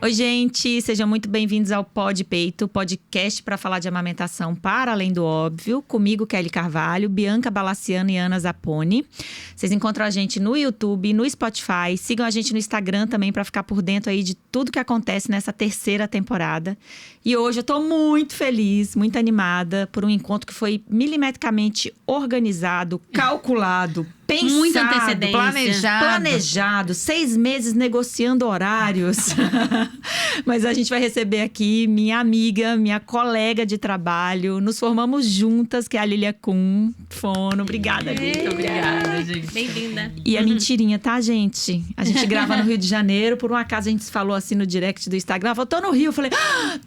Oi, gente, sejam muito bem-vindos ao Pod Peito, podcast para falar de amamentação para além do óbvio. Comigo, Kelly Carvalho, Bianca Balaciano e Ana Zapponi. Vocês encontram a gente no YouTube, no Spotify. Sigam a gente no Instagram também para ficar por dentro aí de tudo que acontece nessa terceira temporada. E hoje eu tô muito feliz, muito animada por um encontro que foi milimetricamente organizado, calculado, pensado, muita antecedência, planejado, 6 meses negociando horários. Mas a gente vai receber aqui minha amiga, minha colega de trabalho. Nos formamos juntas, que é a Lilia Kuhn, fono. Obrigada, Lilia. Obrigada, gente. Bem-vinda. E é mentirinha, tá, gente? A gente grava no Rio de Janeiro. Por um acaso, a gente falou assim no direct do Instagram. Ela falou, tô no Rio. Eu falei,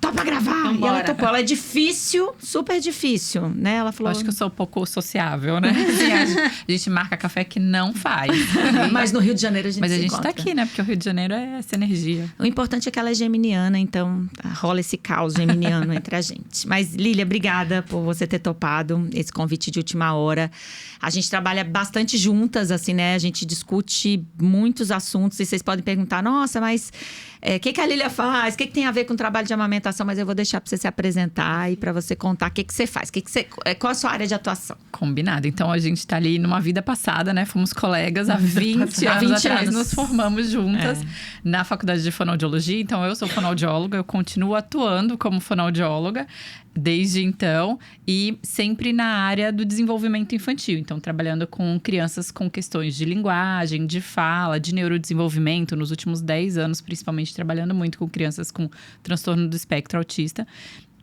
topa gravar. Vambora. E ela topou. Ela é difícil, super difícil, né? Ela falou… Acho que eu sou um pouco sociável, né? A gente marca café que não faz. Mas no Rio de Janeiro a gente Mas a se gente encontra. tá aqui, né? Porque o Rio de Janeiro é essa energia. O importante é que ela é geminiana, então rola esse caos geminiano entre a gente. Mas, Lília, obrigada por você ter topado esse convite de última hora. A gente trabalha bastante juntas, assim, né? A gente discute muitos assuntos e vocês podem perguntar, nossa, mas o que a Lília faz? O que tem a ver com o trabalho de amamentação? Mas eu vou deixar para você se apresentar e para você contar o que você faz. Qual a sua área de atuação? Combinado. Então, a gente tá ali numa vida passada, né? Fomos colegas há 20 anos atrás. Nos formamos juntas na faculdade de fonoaudiologia. Então, eu sou fonoaudióloga. Eu continuo atuando como fonoaudióloga desde então. E sempre na área do desenvolvimento infantil. Então, trabalhando com crianças com questões de linguagem, de fala, de neurodesenvolvimento. Nos últimos 10 anos, principalmente, trabalhando muito com crianças com transtorno do espectro autista.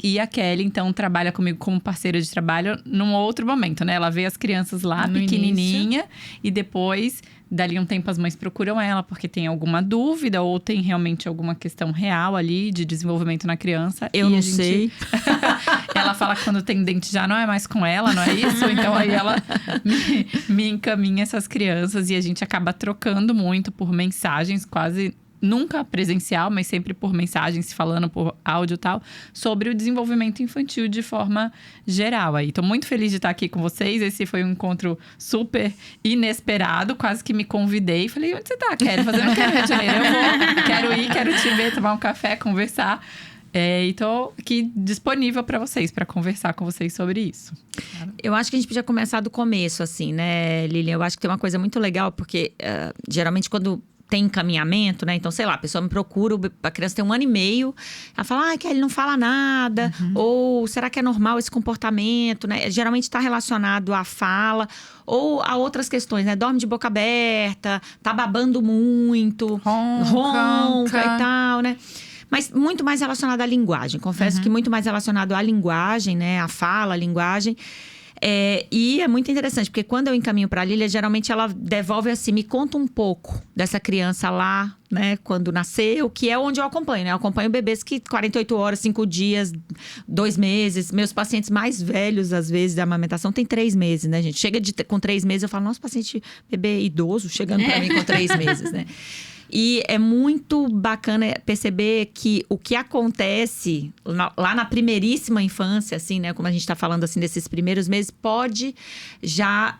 E a Kelly, então, trabalha comigo como parceira de trabalho num outro momento, né? Ela vê as crianças lá, pequenininha. E depois, dali um tempo, as mães procuram ela porque tem alguma dúvida ou tem realmente alguma questão real ali de desenvolvimento na criança. Eu não sei. Ela fala que quando tem dente já não é mais com ela, não é isso? Então, aí ela me encaminha essas crianças e a gente acaba trocando muito por mensagens, quase… Nunca presencial, mas sempre por mensagens, falando por áudio e tal, sobre o desenvolvimento infantil de forma geral. Aí, tô muito feliz de estar aqui com vocês. Esse foi um encontro super inesperado, quase que me convidei. Falei, onde você tá, Kelly? Fazendo o que no Rio de Janeiro? Eu vou, quero te ver, tomar um café, conversar. E tô aqui disponível para vocês, para conversar com vocês sobre isso. Eu acho que a gente podia começar do começo, assim, né, Lilian? Eu acho que tem uma coisa muito legal, porque geralmente quando tem encaminhamento, né? Então, sei lá, a pessoa me procura, a criança tem 1 ano e meio, ela fala, que ele não fala nada, ou será que é normal esse comportamento, né? Geralmente está relacionado à fala, ou a outras questões, né? Dorme de boca aberta, tá babando muito, ronca e tal, né? Mas muito mais relacionado à linguagem. Confesso que muito mais relacionado à linguagem, né? À fala, à linguagem. E é muito interessante, porque quando eu encaminho para a Lília, geralmente ela devolve assim, me conta um pouco dessa criança lá, né, quando nasceu, que é onde eu acompanho, né? Eu acompanho bebês que 48 horas, 5 dias, 2 meses. Meus pacientes mais velhos, às vezes, da amamentação, tem 3 meses, né, gente? Chega com 3 meses, eu falo, nossa, paciente bebê idoso chegando para mim com 3 meses, né? E é muito bacana perceber que o que acontece lá na primeiríssima infância, assim, né? Como a gente está falando, assim, desses primeiros meses, pode já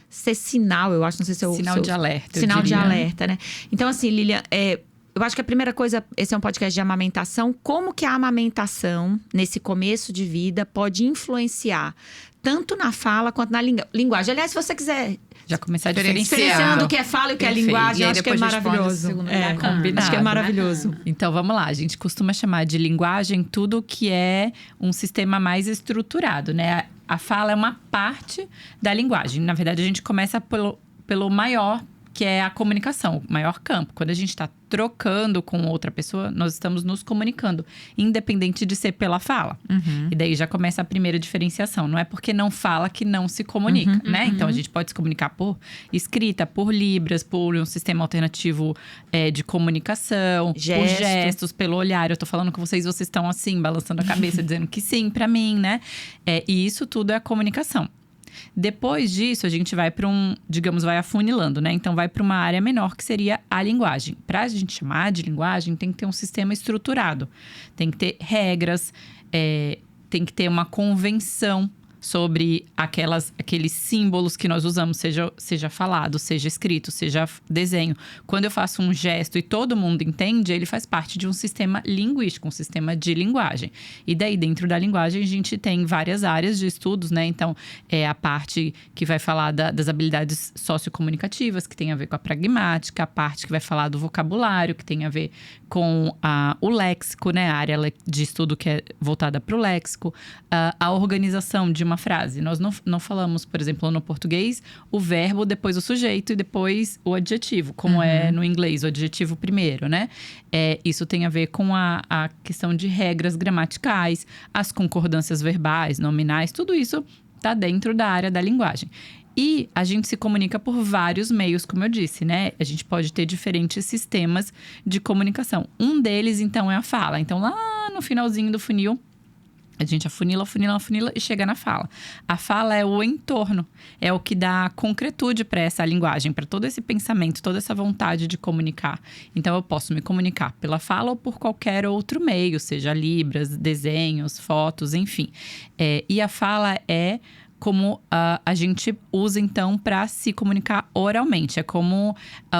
ser sinal, eu acho, não sei se eu… Sinal de alerta, Sinal eu de diria. alerta, né? Então, assim, Lilian, eu acho que a primeira coisa, esse é um podcast de amamentação. Como que a amamentação, nesse começo de vida, pode influenciar tanto na fala quanto na linguagem? Aliás, se você quiser… Já começar a Diferenciando o que é fala e o que é linguagem, eu acho que é maravilhoso. Combinado, acho que é maravilhoso. Né? Então, vamos lá. A gente costuma chamar de linguagem tudo que é um sistema mais estruturado, né? A fala é uma parte da linguagem. Na verdade, a gente começa pelo maior, que é a comunicação, o maior campo. Quando a gente está trocando com outra pessoa, nós estamos nos comunicando, independente de ser pela fala. E daí já começa a primeira diferenciação. Não é porque não fala que não se comunica, né? Então, a gente pode se comunicar por escrita, por libras, por um sistema alternativo de comunicação, por gestos, pelo olhar. Eu tô falando com vocês estão assim, balançando a cabeça, dizendo que sim pra mim, né? E isso tudo é comunicação. Depois disso, a gente vai para vai afunilando, né? Então, vai para uma área menor, que seria a linguagem. Para a gente chamar de linguagem, tem que ter um sistema estruturado. Tem que ter regras, tem que ter uma convenção sobre aqueles símbolos que nós usamos, seja falado, seja escrito, seja desenho. Quando eu faço um gesto e todo mundo entende, ele faz parte de um sistema linguístico, um sistema de linguagem. E daí, dentro da linguagem, a gente tem várias áreas de estudos, né? Então, é a parte que vai falar das habilidades sociocomunicativas, que tem a ver com a pragmática, a parte que vai falar do vocabulário, que tem a ver com o léxico, né? A área de estudo que é voltada para o léxico, a organização de uma frase. Nós não falamos, por exemplo, no português, o verbo, depois o sujeito e depois o adjetivo, como é no inglês, o adjetivo primeiro, né? Isso tem a ver com a questão de regras gramaticais, as concordâncias verbais, nominais, tudo isso está dentro da área da linguagem. E a gente se comunica por vários meios, como eu disse, né? A gente pode ter diferentes sistemas de comunicação. Um deles, então, é a fala. Então, lá no finalzinho do funil, a gente afunila e chega na fala. A fala é o entorno, é o que dá concretude para essa linguagem, para todo esse pensamento, toda essa vontade de comunicar. Então, eu posso me comunicar pela fala ou por qualquer outro meio, seja libras, desenhos, fotos, enfim. E a fala é como a gente usa, então, para se comunicar oralmente. É como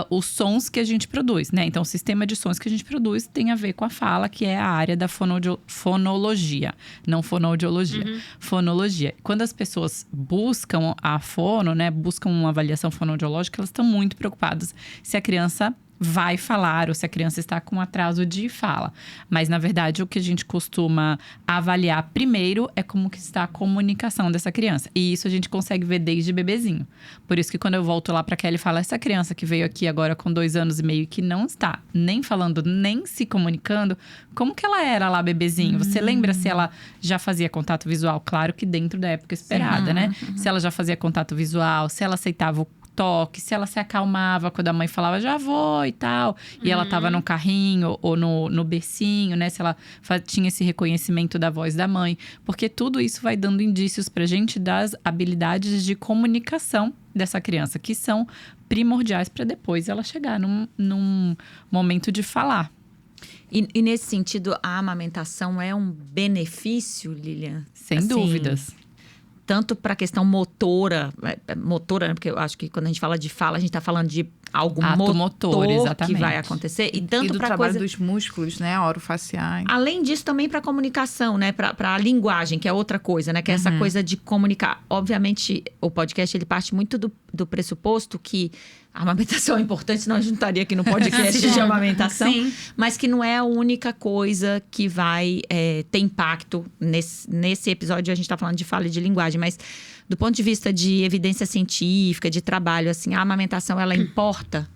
os sons que a gente produz, né? Então, o sistema de sons que a gente produz tem a ver com a fala, que é a área da fonologia. Não fonoaudiologia. Fonologia. Quando as pessoas buscam a fono, né? Buscam uma avaliação fonoaudiológica, elas estão muito preocupadas se a criança vai falar ou se a criança está com atraso de fala. Mas, na verdade, o que a gente costuma avaliar primeiro é como que está a comunicação dessa criança. E isso a gente consegue ver desde bebezinho. Por isso que quando eu volto lá para Kelly e falo, essa criança que veio aqui agora com 2 anos e meio e que não está nem falando, nem se comunicando, como que ela era lá bebezinho? Você lembra se ela já fazia contato visual? Claro que dentro da época esperada, né? Se ela já fazia contato visual, se ela aceitava o toque, se ela se acalmava quando a mãe falava já vou e tal, e ela tava no carrinho ou no bercinho, né? Se ela tinha esse reconhecimento da voz da mãe, porque tudo isso vai dando indícios pra gente das habilidades de comunicação dessa criança, que são primordiais para depois ela chegar num momento de falar. E nesse sentido, a amamentação é um benefício, Lilian? Sem dúvidas. Tanto para a questão motora, né? Porque eu acho que quando a gente fala de fala, a gente está falando de algo motor que vai acontecer. E tanto do trabalho dos músculos, né? Orofaciais. Além disso, também para a comunicação, né? Para a linguagem, que é outra coisa, né? Que é essa coisa de comunicar. Obviamente, o podcast, ele parte muito do pressuposto que a amamentação é importante, senão a gente não estaria aqui no podcast de amamentação. Sim. Mas que não é a única coisa que vai ter impacto. Nesse episódio, a gente está falando de fala e de linguagem. Mas do ponto de vista de evidência científica, de trabalho, assim, a amamentação, ela importa?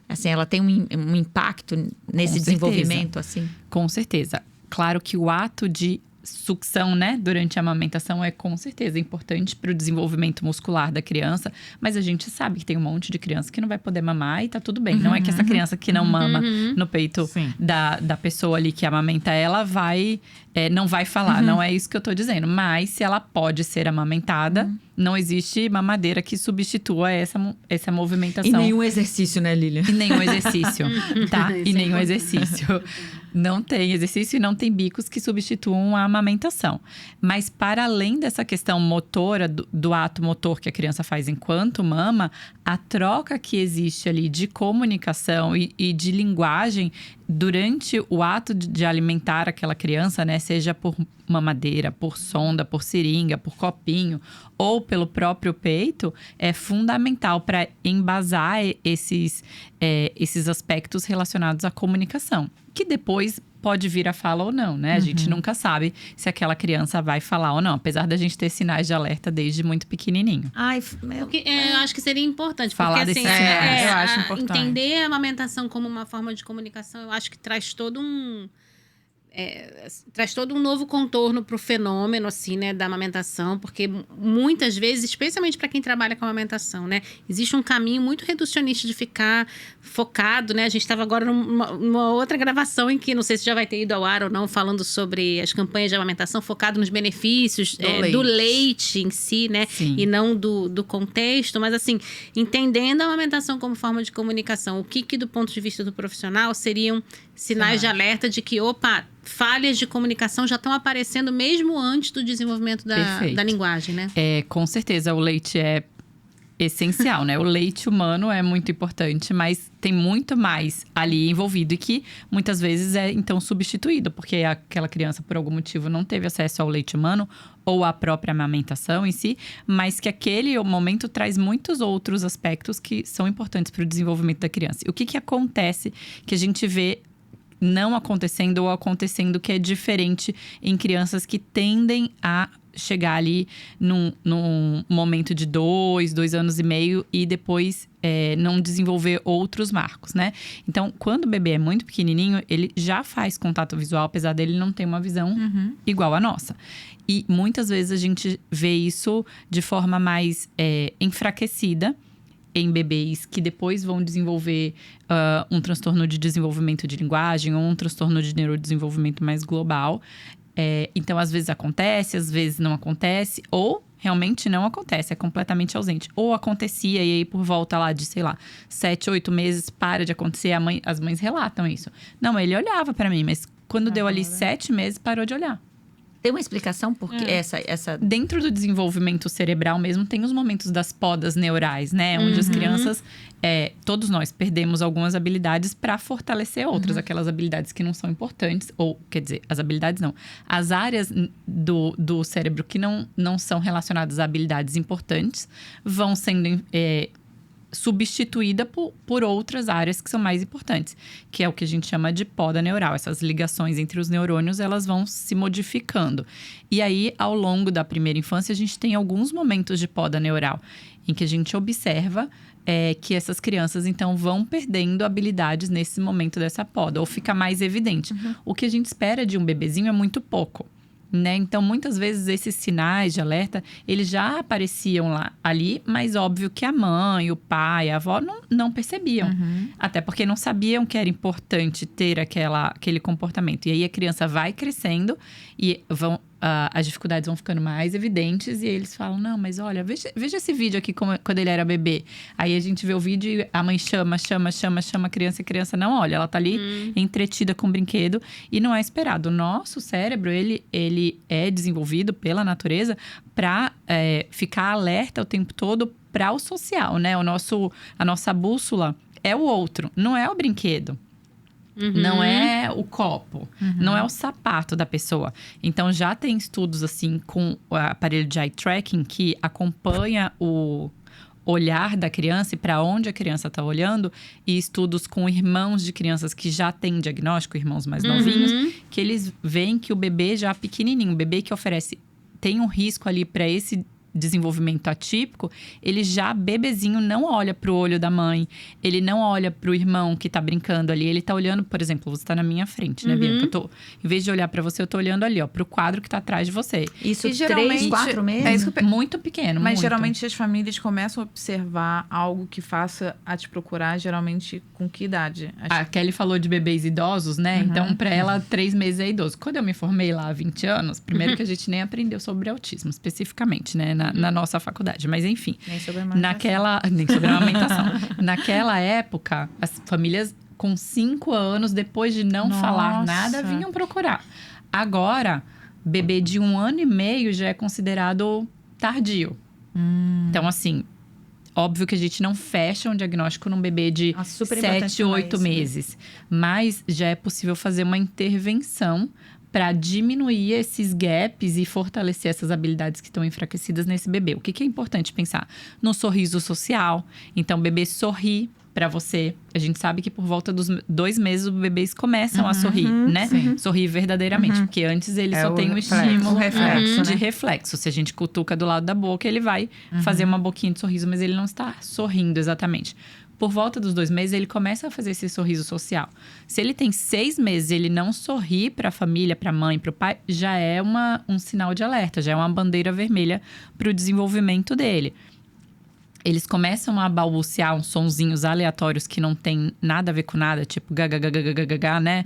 Assim, ela tem um impacto nesse desenvolvimento, assim? Com certeza. Claro que o ato de sucção, né, durante a amamentação é com certeza importante para o desenvolvimento muscular da criança, mas a gente sabe que tem um monte de criança que não vai poder mamar e tá tudo bem. Não é que essa criança que não mama no peito da pessoa ali que amamenta ela não vai falar, não é isso que eu tô dizendo. Mas se ela pode ser amamentada, não existe mamadeira que substitua essa movimentação. E nenhum exercício, né, Lilian? E nenhum exercício, tá? E nenhum exercício. Não tem exercício e não tem bicos que substituam a amamentação. Mas para além dessa questão motora, do ato motor que a criança faz enquanto mama, a troca que existe ali de comunicação e de linguagem durante o ato de alimentar aquela criança, né? Seja por mamadeira, por sonda, por seringa, por copinho ou pelo próprio peito, é fundamental para embasar esses aspectos relacionados à comunicação. Que depois pode vir a fala ou não, né? A gente nunca sabe se aquela criança vai falar ou não. Apesar da gente ter sinais de alerta desde muito pequenininho. Eu acho que seria importante. Falar porque, desses assim, sinais. Eu acho importante. Entender a amamentação como uma forma de comunicação, eu acho que traz todo um novo contorno para o fenômeno, assim, né, da amamentação, porque muitas vezes, especialmente para quem trabalha com amamentação, né, existe um caminho muito reducionista de ficar focado, né, a gente estava agora numa outra gravação em que, não sei se já vai ter ido ao ar ou não, falando sobre as campanhas de amamentação, focado nos benefícios do leite em si, né, Sim. e não do contexto, mas assim, entendendo a amamentação como forma de comunicação, o que do ponto de vista do profissional seriam sinais de alerta de que, opa, falhas de comunicação já estão aparecendo mesmo antes do desenvolvimento da linguagem, né? Com certeza, o leite é essencial, né? O leite humano é muito importante, mas tem muito mais ali envolvido e que muitas vezes é então substituído, porque aquela criança por algum motivo não teve acesso ao leite humano ou à própria amamentação em si, mas que aquele momento traz muitos outros aspectos que são importantes para o desenvolvimento da criança. E o que acontece que a gente vê não acontecendo ou acontecendo que é diferente em crianças que tendem a chegar ali num momento de 2 anos e meio e depois não desenvolver outros marcos, né? Então, quando o bebê é muito pequenininho, ele já faz contato visual, apesar dele não ter uma visão igual à nossa. E muitas vezes a gente vê isso de forma mais enfraquecida em bebês que depois vão desenvolver um transtorno de desenvolvimento de linguagem ou um transtorno de neurodesenvolvimento mais global. Então, às vezes acontece, às vezes não acontece, ou realmente não acontece, é completamente ausente. Ou acontecia e aí por volta lá de, 7, 8 meses para de acontecer, as mães relatam isso. Não, ele olhava para mim, mas quando deu ali 7 meses, parou de olhar. Tem uma explicação porque essa... Dentro do desenvolvimento cerebral mesmo, tem os momentos das podas neurais, né? Onde as crianças, todos nós perdemos algumas habilidades para fortalecer outras. Aquelas habilidades que não são importantes. Ou, quer dizer, as habilidades não. As áreas do cérebro que não são relacionadas a habilidades importantes vão sendo substituída por outras áreas que são mais importantes, que é o que a gente chama de poda neural. Essas ligações entre os neurônios, elas vão se modificando. E aí, ao longo da primeira infância, a gente tem alguns momentos de poda neural, em que a gente observa que essas crianças, então, vão perdendo habilidades nesse momento dessa poda, ou fica mais evidente. O que a gente espera de um bebezinho é muito pouco, né? Então, muitas vezes, esses sinais de alerta, eles já apareciam ali, mas óbvio que a mãe, o pai, a avó não percebiam. Até porque não sabiam que era importante ter aquele comportamento. E aí, a criança vai crescendo e as dificuldades vão ficando mais evidentes. E eles falam, não, mas olha, veja esse vídeo aqui quando ele era bebê. Aí, a gente vê o vídeo e a mãe chama a criança. E a criança não olha, ela tá ali entretida com o brinquedo. E não é esperado. O nosso cérebro, ele é desenvolvido pela natureza para ficar alerta o tempo todo para o social, né? A nossa bússola é o outro, não é o brinquedo. Não é o copo, não é o sapato da pessoa. Então, já tem estudos assim com o aparelho de eye tracking que acompanha o olhar da criança e para onde a criança está olhando, e estudos com irmãos de crianças que já têm diagnóstico, irmãos mais novinhos, que eles veem que o bebê já pequenininho, o bebê que tem um risco ali para esse desenvolvimento atípico, ele já, bebezinho, não olha pro olho da mãe, ele não olha pro irmão que tá brincando ali, ele tá olhando, por exemplo, você tá na minha frente, né, Bianca? Em vez de olhar pra você, eu tô olhando ali, ó, pro quadro que tá atrás de você. Isso, E 3, 4 meses? É isso que muito pequeno, Mas muito. geralmente as famílias começam a observar algo que faça a te procurar, geralmente com que idade? A Kelly falou de bebês idosos, né? Então, pra ela, 3 meses é idoso. Quando eu me formei lá há 20 anos, primeiro que a gente nem aprendeu sobre autismo, especificamente, né? Na nossa faculdade. Mas, enfim. Nem sobre a Nem sobre a amamentação. Naquela época, as famílias com 5 anos, depois de não falar nada, vinham procurar. Agora, bebê de 1 ano e meio já é considerado tardio. Então, assim, óbvio que a gente não fecha um diagnóstico num bebê de 7, 8 meses. Mas já é possível fazer uma intervenção para diminuir esses gaps e fortalecer essas habilidades que estão enfraquecidas nesse bebê. O que é importante pensar? No sorriso social. Então, o bebê sorri para você. A gente sabe que por volta dos 2 meses, os bebês começam a sorrir, né? Sim. Sorrir verdadeiramente. Porque antes ele só tem um estímulo de reflexo. Se a gente cutuca do lado da boca, ele vai fazer uma boquinha de sorriso, mas ele não está sorrindo exatamente. Por volta dos 2 meses, ele começa a fazer esse sorriso social. Se ele tem 6 meses e ele não sorri para a família, para a mãe, para o pai, já é um sinal de alerta, já é uma bandeira vermelha para o desenvolvimento dele. Eles começam a balbuciar uns sonzinhos aleatórios que não tem nada a ver com nada, tipo gagagagagagagá, né?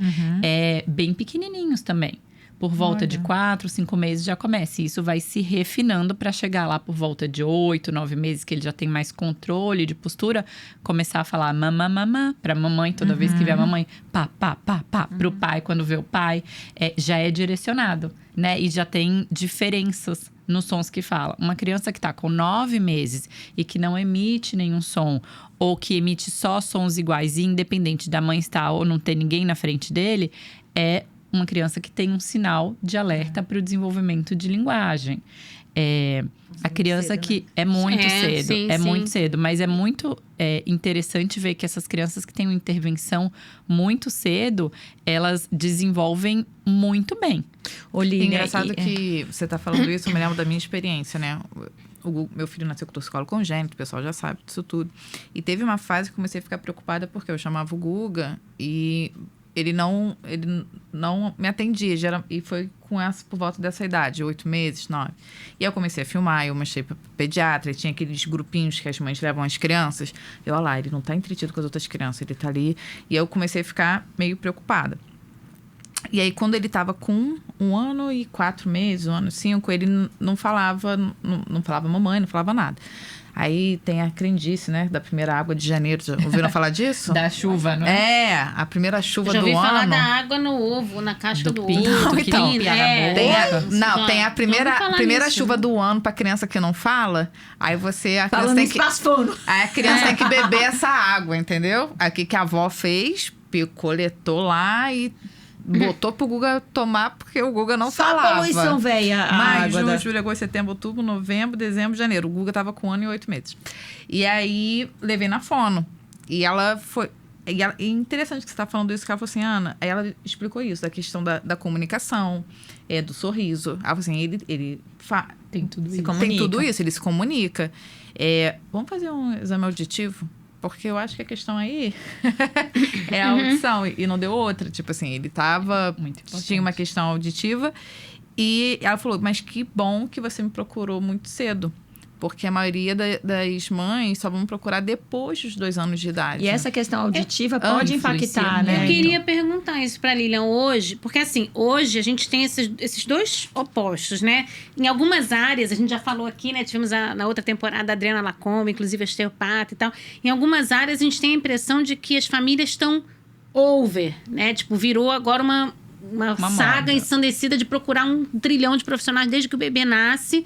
Bem pequenininhos também. por volta de 4, 5 meses já começa. E isso vai se refinando para chegar lá por volta de 8, 9 meses, que ele já tem mais controle de postura, começar a falar mamã, mamã, pra mamãe, toda vez que vê a mamãe, pá, pá, pá, pá, pro pai, quando vê o pai, já é direcionado, né? E já tem diferenças nos sons que fala. Uma criança que tá com 9 meses e que não emite nenhum som, ou que emite só sons iguais, e independente da mãe estar ou não ter ninguém na frente dele, é uma criança que tem um sinal de alerta para o desenvolvimento de linguagem. A criança cedo, que né? é muito cedo, sim, é sim. muito cedo. Mas é muito interessante ver que essas crianças que têm uma intervenção muito cedo, elas desenvolvem muito bem. Olívia, Engraçado que você tá falando isso, eu me lembro da minha experiência, né? Meu filho nasceu com torcicolo congênito, o pessoal já sabe disso tudo. E teve uma fase que comecei a ficar preocupada porque eu chamava o Guga e ele não me atendia. E foi por volta dessa idade, 8 meses, 9. E eu comecei a filmar, eu mostrei para pediatra, e tinha aqueles grupinhos que as mães levam as crianças. Olha lá, ele não tá entretido com as outras crianças, ele tá ali. E eu comecei a ficar meio preocupada. E aí, quando ele tava com 1 ano e 4 meses, 1 ano e 5, ele não falava mamãe, não falava nada. Aí tem a crendice, né? Da primeira água de janeiro. Já ouviram falar disso? Da chuva, não é? A primeira chuva Já do ouvi falar ano. da água no ovo, na caixa do, pinto, ovo. que Então, limpia na boca. Tem a Já ouvi falar primeira nisso. chuva do ano pra criança que não fala. Aí a criança falando tem que. espaçono. Aí a criança tem que beber essa água, entendeu? Aí o que a avó fez? Coletou lá e botou pro Guga tomar, porque o Guga não Só falava. a poluição, velha. A Maio, água junho, da... julho, agosto, setembro, outubro, novembro, dezembro, janeiro. O Guga tava com 1 ano e 8 meses. E aí, levei na fono. E ela foi... E é interessante que você tá falando isso, que ela falou assim, Ana... Aí ela explicou isso, da questão da comunicação, do sorriso. Ela falou assim, ele Tem tudo Se isso. comunica. tem tudo isso, ele se comunica. Vamos fazer um exame auditivo? Porque eu acho que a questão aí é a audição. E não deu outra. Tipo assim, ele tava... Muito importante. Tinha uma questão auditiva. E ela falou, mas que bom que você me procurou muito cedo. Porque a maioria das mães só vão procurar depois dos 2 anos de idade. E essa questão auditiva pode influencia impactar, muito. né? Eu queria perguntar isso pra Lilian hoje, porque assim, hoje a gente tem esses dois opostos, né? Em algumas áreas, a gente já falou aqui, né? Tivemos na outra temporada a Adriana Lacombe, inclusive osteopata e tal. Em algumas áreas a gente tem a impressão de que as famílias estão over, né? Tipo, virou agora uma saga moda. ensandecida de procurar 1 trilhão de profissionais desde que o bebê nasce.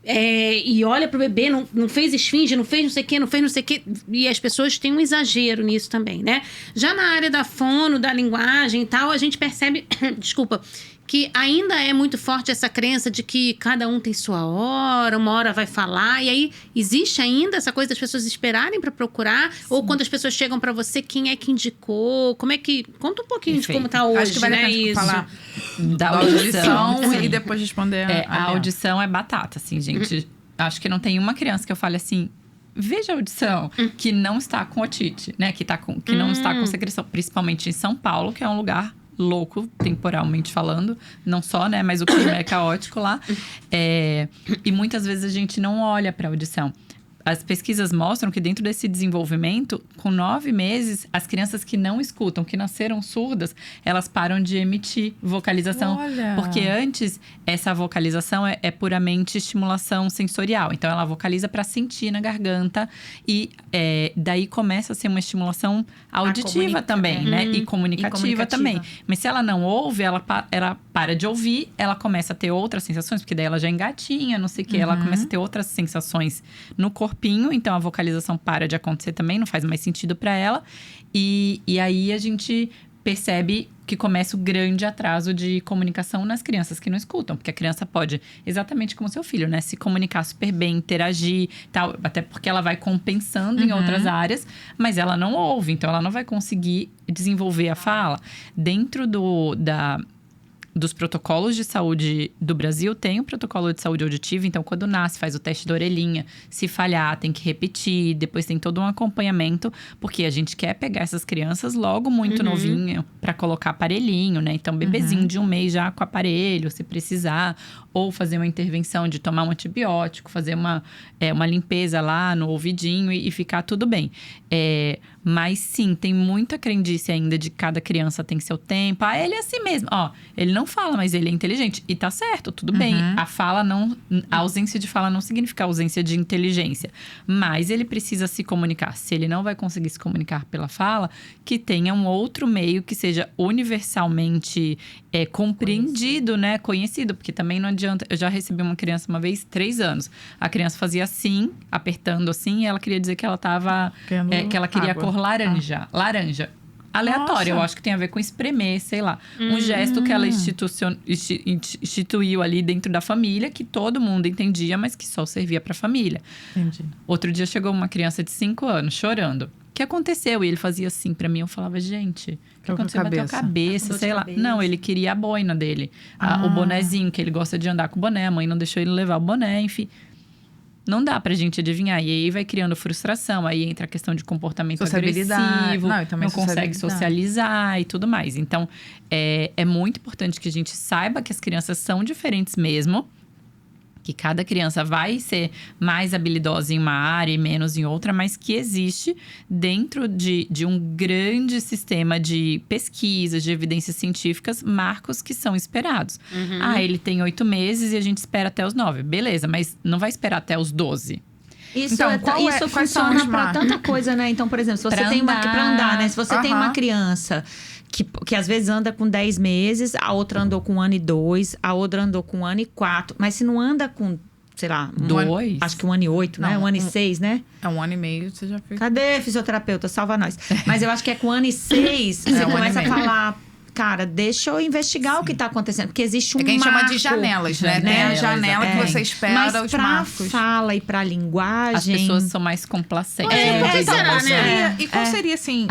E olha pro bebê, não fez esfinge, não fez não sei o que. E as pessoas têm um exagero nisso também, né? Já na área da fono, da linguagem e tal, a gente percebe, desculpa, que ainda é muito forte essa crença de que cada um tem sua hora, uma hora vai falar. E aí, existe ainda essa coisa das pessoas esperarem para procurar? Sim. Ou quando as pessoas chegam para você, quem é que indicou? Como é que... Conta um pouquinho de como tá hoje, Acho que vale né? a pena Isso. falar Da da audição Sim. e depois responder A audição é batata, assim, gente. Acho que não tem uma criança que eu fale assim... Veja a audição que não está com otite, né? Que não está com secreção. Principalmente em São Paulo, que é um lugar louco, temporalmente falando. Não só, né? Mas o clima é caótico lá. E muitas vezes a gente não olha para a audição. As pesquisas mostram que dentro desse desenvolvimento, com 9 meses, as crianças que não escutam, que nasceram surdas, elas param de emitir vocalização. Olha! Porque antes, essa vocalização é puramente estimulação sensorial. Então, ela vocaliza para sentir na garganta. E daí começa a ser uma estimulação auditiva também, né? E comunicativa também. Mas se ela não ouve, ela para de ouvir, ela começa a ter outras sensações. Porque daí ela já engatinha, não sei o quê. Ela começa a ter outras sensações no corpinho. Então, a vocalização para de acontecer também. Não faz mais sentido para ela. E aí, a gente percebe que começa o grande atraso de comunicação nas crianças que não escutam. Porque a criança pode, exatamente como seu filho, né? Se comunicar super bem, interagir, tal. Até porque ela vai compensando em outras áreas. Mas ela não ouve. Então, ela não vai conseguir desenvolver a fala. Dentro dos protocolos de saúde do Brasil, tem o protocolo de saúde auditiva. Então, quando nasce, faz o teste da orelhinha. Se falhar, tem que repetir. Depois tem todo um acompanhamento. Porque a gente quer pegar essas crianças logo muito novinho para colocar aparelhinho, né? Então, bebezinho de 1 mês já com aparelho, se precisar. Ou fazer uma intervenção de tomar um antibiótico. Fazer uma limpeza lá no ouvidinho e ficar tudo bem. Mas sim, tem muita crendice ainda de que cada criança tem seu tempo. Ele é assim mesmo. Ele não fala, mas ele é inteligente. E tá certo, tudo bem. A ausência de fala não significa ausência de inteligência. Mas ele precisa se comunicar. Se ele não vai conseguir se comunicar pela fala, que tenha um outro meio que seja universalmente compreendido, né? Conhecido. Porque também não adianta... Eu já recebi uma criança uma vez, 3 anos. A criança fazia assim, apertando assim, e ela queria dizer que ela tava... que ela queria a cor laranja. Laranja. Aleatório, eu acho que tem a ver com espremer, sei lá. Um gesto que ela instituiu ali dentro da família, que todo mundo entendia, mas que só servia pra família. Entendi. Outro dia chegou uma criança de 5 anos, chorando. O que aconteceu? E ele fazia assim pra mim, eu falava, gente, o que aconteceu? Bateu a cabeça, sei lá. Não, ele queria a boina dele. O bonezinho, que ele gosta de andar com o boné. A mãe não deixou ele levar o boné, enfim. Não dá pra gente adivinhar. E aí vai criando frustração. Aí entra a questão de comportamento agressivo. Não consegue socializar e tudo mais. Então, é muito importante que a gente saiba que as crianças são diferentes mesmo. Que cada criança vai ser mais habilidosa em uma área e menos em outra. Mas que existe dentro de um grande sistema de pesquisas, de evidências científicas, marcos que são esperados. Ele tem 8 meses e a gente espera até os 9. Beleza, mas não vai esperar até os 12. Isso, então, isso funciona para tanta coisa, né? Então, por exemplo, se você tem pra andar, né? Se você tem uma criança que às vezes anda com 10 meses, a outra andou com 1 ano e 2, a outra andou com 1 ano e 4. Mas se não anda com, sei lá, 2. Acho que 1 ano e 8, né? 1 ano e 6, né? É 1 ano e meio, você já fez. Cadê, fisioterapeuta? Salva nós. Mas eu acho que é com 1 ano e 6, você começa a falar... Cara, deixa eu investigar o que tá acontecendo. Porque existe um marco. É que a gente chama de janelas, né? Tem a janela que você espera os marcos. Mas pra fala e pra linguagem... As pessoas são mais complacentes. E qual seria, assim...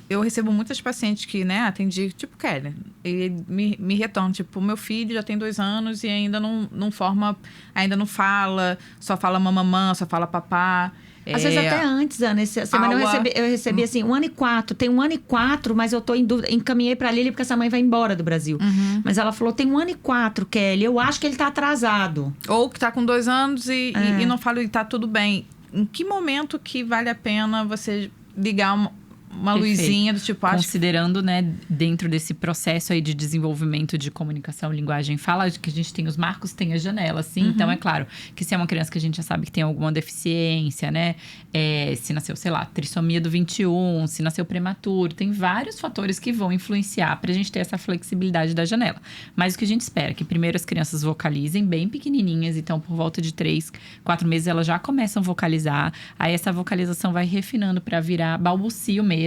eu recebo muitas pacientes que, né, atendi, tipo Kelly. E me retornam, tipo, meu filho já tem 2 anos e ainda não forma... Ainda não fala, só fala mamamã, só fala papá. Às vezes até antes, Ana. Essa semana eu recebi assim, 1 ano e 4. Tem 1 ano e 4, mas eu tô em dúvida. Encaminhei pra Lili porque essa mãe vai embora do Brasil. Mas ela falou, tem 1 ano e 4, Kelly. Eu acho que ele tá atrasado. Ou que tá com 2 anos e não fala e tá tudo bem. Em que momento que vale a pena você ligar uma luzinha do tipo... Considerando, né, dentro desse processo aí de desenvolvimento de comunicação, linguagem, fala que a gente tem os marcos, tem a janela, assim. Então, é claro que se é uma criança que a gente já sabe que tem alguma deficiência, né? Se nasceu, sei lá, trissomia do 21, se nasceu prematuro. Tem vários fatores que vão influenciar pra gente ter essa flexibilidade da janela. Mas o que a gente espera é que primeiro as crianças vocalizem bem pequenininhas. Então, por volta de 3, 4 meses, elas já começam a vocalizar. Aí, essa vocalização vai refinando pra virar balbucio mesmo,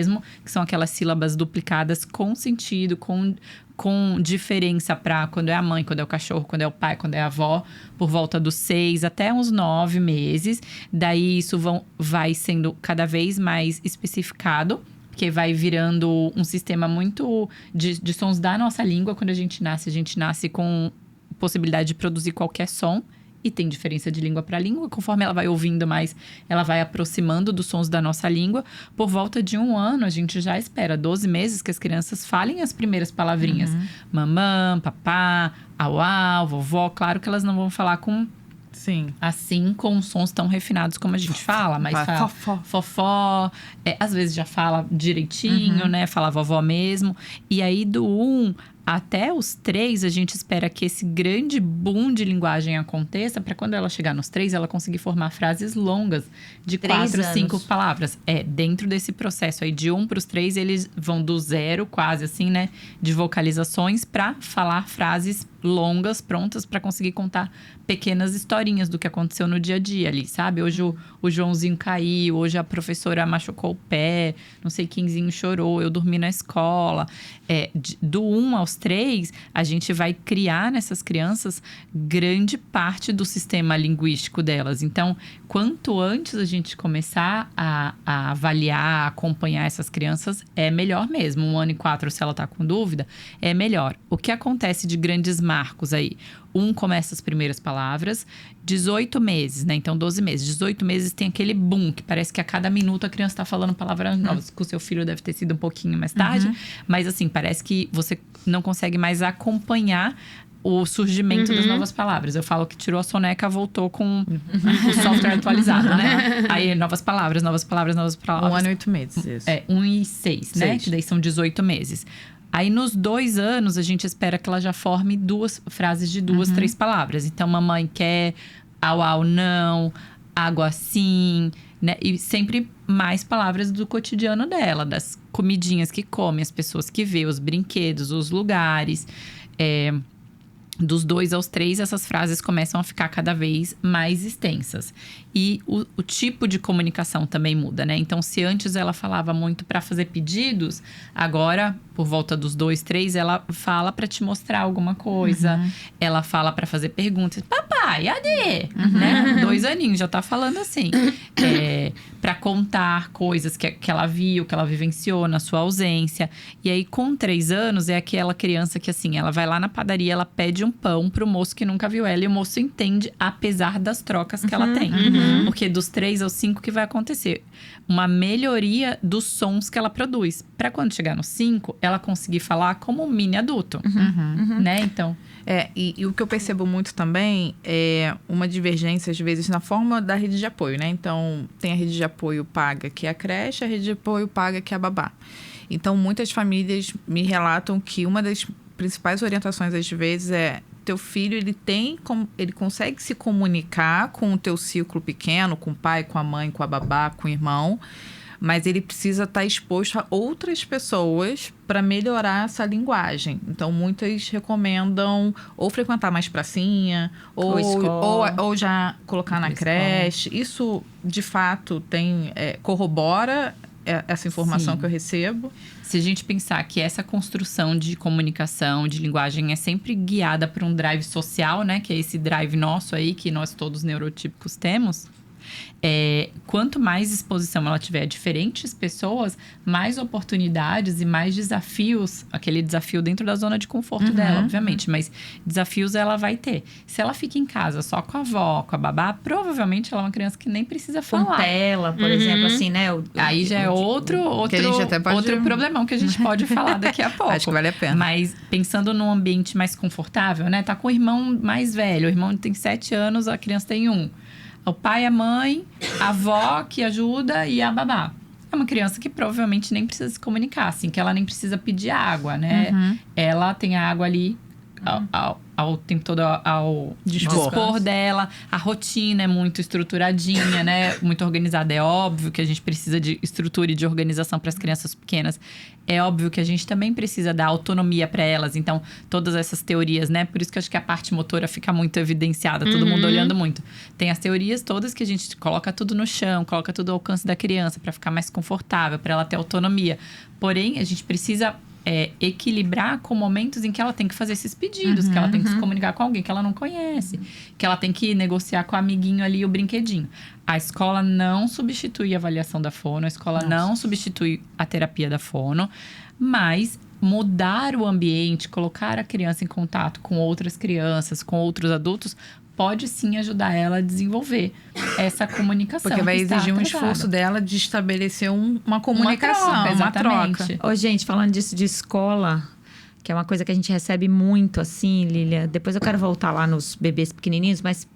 que são aquelas sílabas duplicadas com sentido, com diferença para quando é a mãe, quando é o cachorro, quando é o pai, quando é a avó, por volta dos 6 até uns 9 meses. Daí isso vai sendo cada vez mais especificado, porque vai virando um sistema muito de sons da nossa língua. Quando a gente nasce com possibilidade de produzir qualquer som. E tem diferença de língua para língua. Conforme ela vai ouvindo mais, ela vai aproximando dos sons da nossa língua. Por volta de 1 ano, a gente já espera 12 meses que as crianças falem as primeiras palavrinhas. Mamã, papá, au, au, vovó. Claro que elas não vão falar com sons tão refinados como a gente fala. Mas fala fofó. Às vezes já fala direitinho, né? Fala vovó mesmo. E aí, do 1... até os 3, a gente espera que esse grande boom de linguagem aconteça para quando ela chegar nos 3, ela conseguir formar frases longas de 4, 5 palavras. Dentro desse processo aí de 1 para os 3, eles vão do 0, quase assim, né? De vocalizações para falar frases longas, prontas para conseguir contar pequenas historinhas do que aconteceu no dia a dia ali, sabe? Hoje o Joãozinho caiu, hoje a professora machucou o pé, não sei quemzinho chorou, eu dormi na escola. Do 1 aos 3, a gente vai criar nessas crianças grande parte do sistema linguístico delas. Então, quanto antes a gente começar a avaliar, a acompanhar essas crianças, é melhor mesmo. 1 ano e 4, se ela tá com dúvida, é melhor. O que acontece de grandes marcos aí? 1 começa as primeiras palavras, 18 meses, né? Então, 12 meses. 18 meses tem aquele boom, que parece que a cada minuto a criança tá falando palavras novas. Com o seu filho deve ter sido um pouquinho mais tarde. Mas, assim, parece que você não consegue mais acompanhar o surgimento das novas palavras. Eu falo que tirou a soneca, voltou com o software atualizado, né? Aí, novas palavras. 1 ano e 8 meses, isso. 1 e 6, né? Que daí são 18 meses. Aí, nos 2 anos, a gente espera que ela já forme 2 frases de 2, 3 palavras. Então, mamãe quer, au, não, água sim, né? E sempre mais palavras do cotidiano dela, das comidinhas que come, as pessoas que vê, os brinquedos, os lugares. Dos 2 aos 3, essas frases começam a ficar cada vez mais extensas. E o tipo de comunicação também muda, né? Então, se antes ela falava muito para fazer pedidos, agora, por volta dos 2, 3, ela fala para te mostrar alguma coisa. Ela fala para fazer perguntas. Papai, cadê? Né? 2 aninhos, já tá falando assim. Para contar coisas que ela viu, que ela vivenciou na sua ausência. E aí, com 3 anos, é aquela criança que, assim, ela vai lá na padaria, ela pede um pão pro moço que nunca viu ela. E o moço entende, apesar das trocas que ela tem. Porque dos 3 aos 5, que vai acontecer? Uma melhoria dos sons que ela produz. Para quando chegar no 5, ela conseguir falar como um mini adulto. Né? Então... E o que eu percebo muito também é uma divergência, às vezes, na forma da rede de apoio, né? Então, tem a rede de apoio paga, que é a creche, a rede de apoio paga, que é a babá. Então, muitas famílias me relatam que uma das principais orientações, às vezes, é... Teu filho, ele consegue se comunicar com o teu ciclo pequeno, com o pai, com a mãe, com a babá, com o irmão, mas ele precisa estar exposto a outras pessoas para melhorar essa linguagem. Então, muitas recomendam ou frequentar mais pracinha, ou já colocar na creche. Isso, de fato, corrobora essa informação que eu recebo. Se a gente pensar que essa construção de comunicação, de linguagem, é sempre guiada por um drive social, né? Que é esse drive nosso aí, que nós todos neurotípicos temos. Quanto mais exposição ela tiver a diferentes pessoas, mais oportunidades e mais desafios, aquele desafio dentro da zona de conforto dela, obviamente, mas desafios ela vai ter. Se ela fica em casa só com a avó, com a babá, provavelmente ela é uma criança que nem precisa falar. Com tela, por exemplo, assim, né? Aí já é outro problemão que a gente pode falar daqui a pouco. Acho que vale a pena. Mas pensando num ambiente mais confortável, né? Tá com o irmão mais velho, o irmão tem 7 anos, a criança tem 1. O pai, a mãe, a avó que ajuda e a babá. É uma criança que provavelmente nem precisa se comunicar, assim, que ela nem precisa pedir água, né? Ela tem a água ali ao tempo todo ao dispor dela. A rotina é muito estruturadinha, né? Muito organizada. É óbvio que a gente precisa de estrutura e de organização para as crianças pequenas. É óbvio que a gente também precisa dar autonomia para elas. Então, todas essas teorias, né? Por isso que eu acho que a parte motora fica muito evidenciada. Todo mundo olhando muito. Tem as teorias todas que a gente coloca tudo no chão. Coloca tudo ao alcance da criança para ficar mais confortável, para ela ter autonomia. Porém, a gente precisa... equilibrar com momentos em que ela tem que fazer esses pedidos, que ela tem que se comunicar com alguém que ela não conhece, que ela tem que negociar com o amiguinho ali o brinquedinho. A escola não substitui a avaliação da fono, a escola não substitui a terapia da fono, mas mudar o ambiente, colocar a criança em contato com outras crianças, com outros adultos, pode sim ajudar ela a desenvolver essa comunicação. Porque vai exigir um esforço dela de estabelecer uma comunicação, uma troca. Ô, gente, falando disso de escola, que é uma coisa que a gente recebe muito, assim, Lília. Depois eu quero voltar lá nos bebês pequenininhos, mas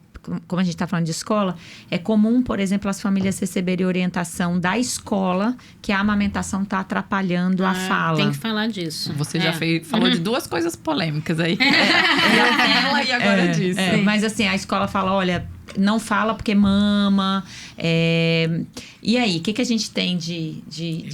como a gente está falando de escola, é comum, por exemplo, as famílias receberem orientação da escola que a amamentação está atrapalhando a fala. Tem que falar disso. Você já falou de 2 coisas polêmicas aí. Ela e agora disso. Mas assim, a escola fala, olha, não fala porque mama. E aí, o que a gente tem de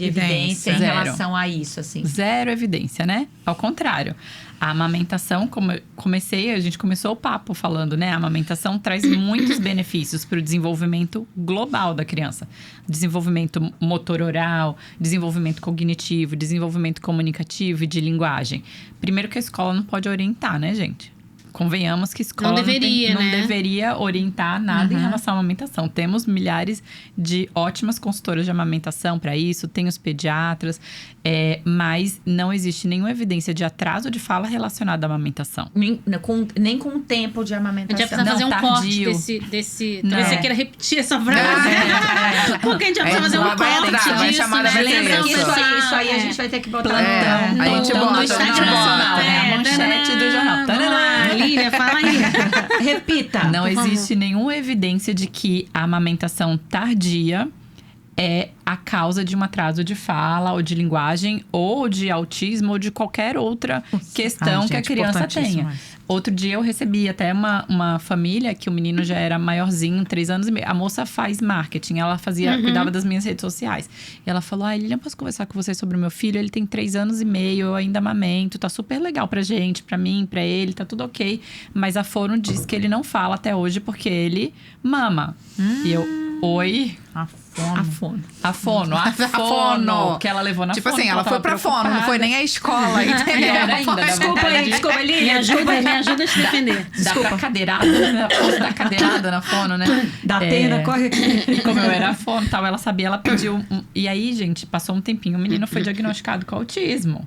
evidência em relação a isso? Assim? 0 evidência, né? Ao contrário. A amamentação, como a gente começou o papo falando, né? A amamentação traz muitos benefícios para o desenvolvimento global da criança. Desenvolvimento motor oral, desenvolvimento cognitivo, desenvolvimento comunicativo e de linguagem. Primeiro que a escola não pode orientar, né, gente? Convenhamos que a escola não deveria orientar nada em relação à amamentação. Temos milhares de ótimas consultoras de amamentação para isso, tem os pediatras, mas não existe nenhuma evidência de atraso de fala relacionada à amamentação. Nem com o tempo de amamentação. A gente vai precisar fazer um corte desse... Talvez você queira repetir essa frase. Porque a gente vai precisar fazer um corte disso, né? Lembra que isso aí a gente vai ter que botar a gente bota no Instagram. A manchete do jornal. Lília, fala aí. Repita. Não existe nenhuma evidência de que a amamentação tardia é a causa de um atraso de fala, ou de linguagem, ou de autismo, ou de qualquer outra questão que a criança tenha. Outro dia eu recebi até uma família que o menino já era maiorzinho, 3 anos e meio. A moça faz marketing, ela cuidava das minhas redes sociais. E ela falou, Lilian, posso conversar com você sobre o meu filho? Ele tem 3 anos e meio, eu ainda amamento, tá super legal pra gente, pra mim, pra ele, tá tudo ok. Mas a Fono diz que ele não fala até hoje porque ele mama. E eu, oi? A fono. Que ela levou na tipo fono. Tipo assim, ela foi pra fono, não foi nem a escola, entendeu? Desculpa, me ajuda a te defender. Dá pra cadeirada, né? Posso dar cadeirada na fono, né? Da tenda, corre aqui. E como eu era fono e tal, ela sabia, ela pediu. E aí, gente, passou um tempinho, o menino foi diagnosticado com autismo.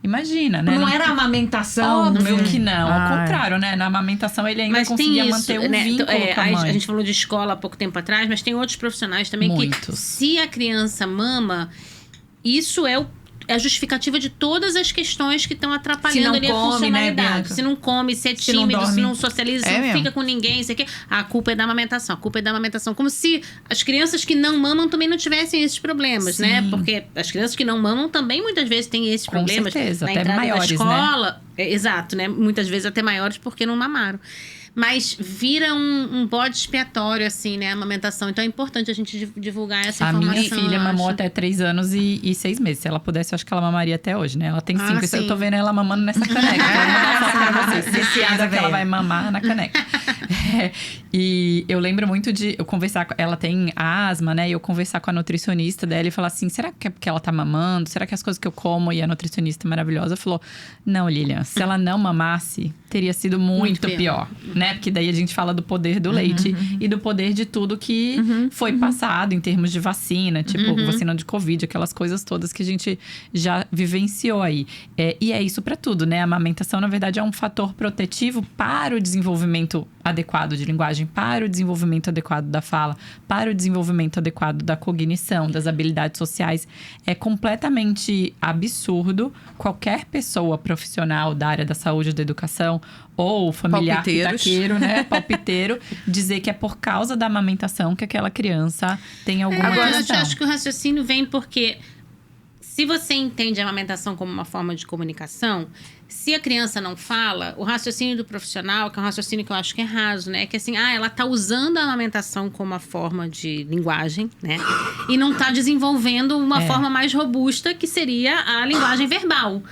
Imagina, né? Não era amamentação. Óbvio que não. Ao contrário, né? Na amamentação ele ainda conseguia manter um vínculo com a mãe. A gente falou de escola há pouco tempo atrás, mas tem outros profissionais também que, se a criança mama, isso é a justificativa de todas as questões que estão atrapalhando ali a funcionalidade. Né, se não come, se é tímido, se não socializa, se não fica com ninguém, isso aqui. A culpa é da amamentação, Como se as crianças que não mamam também não tivessem esses problemas, né? Porque as crianças que não mamam também muitas vezes têm esses problemas. Com certeza, na até entrada maiores, da escola. Né? Exato, né? Muitas vezes até maiores porque não mamaram. Mas vira um bode expiatório, assim, né? A amamentação. Então é importante a gente divulgar essa informação. A minha filha mamou até 3 anos e 6 meses. Se ela pudesse, eu acho que ela mamaria até hoje, né? Ela tem 5. Eu tô vendo ela mamando nessa caneca. Vou mandar foto pra vocês. Viciada que ela vai mamar na caneca. E eu lembro muito de eu conversar com ela, tem asma, né? E eu conversar com a nutricionista dela e falar assim: será que é porque ela tá mamando? Será que as coisas que eu como? E a nutricionista maravilhosa falou: não, Lilian, se ela não mamasse, teria sido muito pior, né? Porque daí a gente fala do poder do leite e do poder de tudo que foi passado em termos de vacina, tipo vacina de Covid, aquelas coisas todas que a gente já vivenciou aí. E é isso pra tudo, né? A amamentação, na verdade, é um fator protetivo para o desenvolvimento adequado de linguagem, para o desenvolvimento adequado da fala, para o desenvolvimento adequado da cognição, das habilidades sociais. É completamente absurdo qualquer pessoa profissional da área da saúde ou da educação ou familiar pitaqueiro, né? Palpiteiro, dizer que é por causa da amamentação que aquela criança tem alguma questão. Eu acho que o raciocínio vem porque se você entende a amamentação como uma forma de comunicação, se a criança não fala, o raciocínio do profissional, que é um raciocínio que eu acho que é raso, né? Que assim, ela tá usando a amamentação como uma forma de linguagem, né? E não tá desenvolvendo uma forma mais robusta, que seria a linguagem verbal.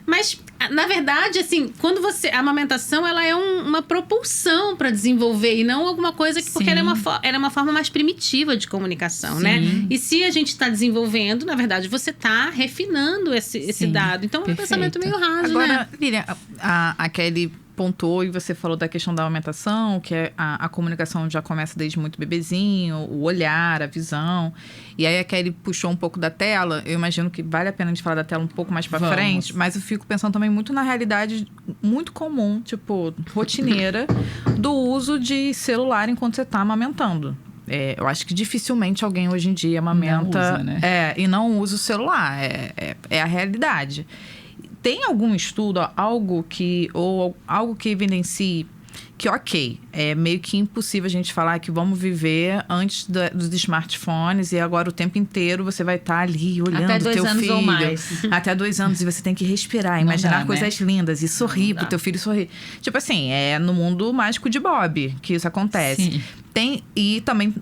Mas, na verdade, assim, quando a amamentação, ela é uma propulsão para desenvolver e não alguma coisa que... Porque ela é uma forma mais primitiva de comunicação, né? E se a gente está desenvolvendo, na verdade, você está refinando esse dado. Então, é um pensamento meio raso, agora, né? Lilian, a Kelly pontuou e você falou da questão da amamentação, que a comunicação já começa desde muito bebezinho, o olhar, a visão. E aí a Kelly puxou um pouco da tela. Eu imagino que vale a pena a gente falar da tela um pouco mais pra frente. Mas eu fico pensando também muito na realidade muito comum, tipo, rotineira, do uso de celular enquanto você tá amamentando. Eu acho que dificilmente alguém hoje em dia amamenta... Não usa, né? E não usa o celular. É a realidade. Tem algum estudo, algo que evidencie que, ok, é meio que impossível a gente falar que vamos viver antes dos smartphones e agora o tempo inteiro você vai estar ali olhando o teu filho. Até 2 anos ou mais. Até 2 anos e você tem que respirar, imaginar coisas lindas e sorrir pro teu filho sorrir. Tipo assim, é no mundo mágico de Bob que isso acontece. Sim. E também...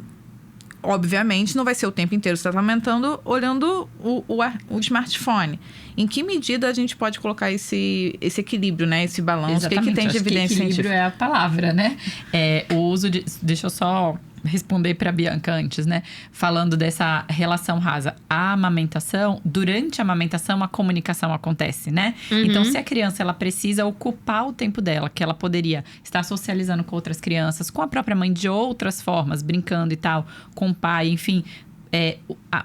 Obviamente, não vai ser o tempo inteiro você está amamentando olhando o smartphone. Em que medida a gente pode colocar esse equilíbrio, né? Esse balanço? Exatamente. O que tem de evidência científica? Equilíbrio é a palavra, né? O uso de... Deixa eu só responder para a Bianca antes, né? Falando dessa relação rasa. A amamentação, durante a amamentação, a comunicação acontece, né? Então, se a criança, ela precisa ocupar o tempo dela, que ela poderia estar socializando com outras crianças, com a própria mãe de outras formas, brincando e tal, com o pai, enfim...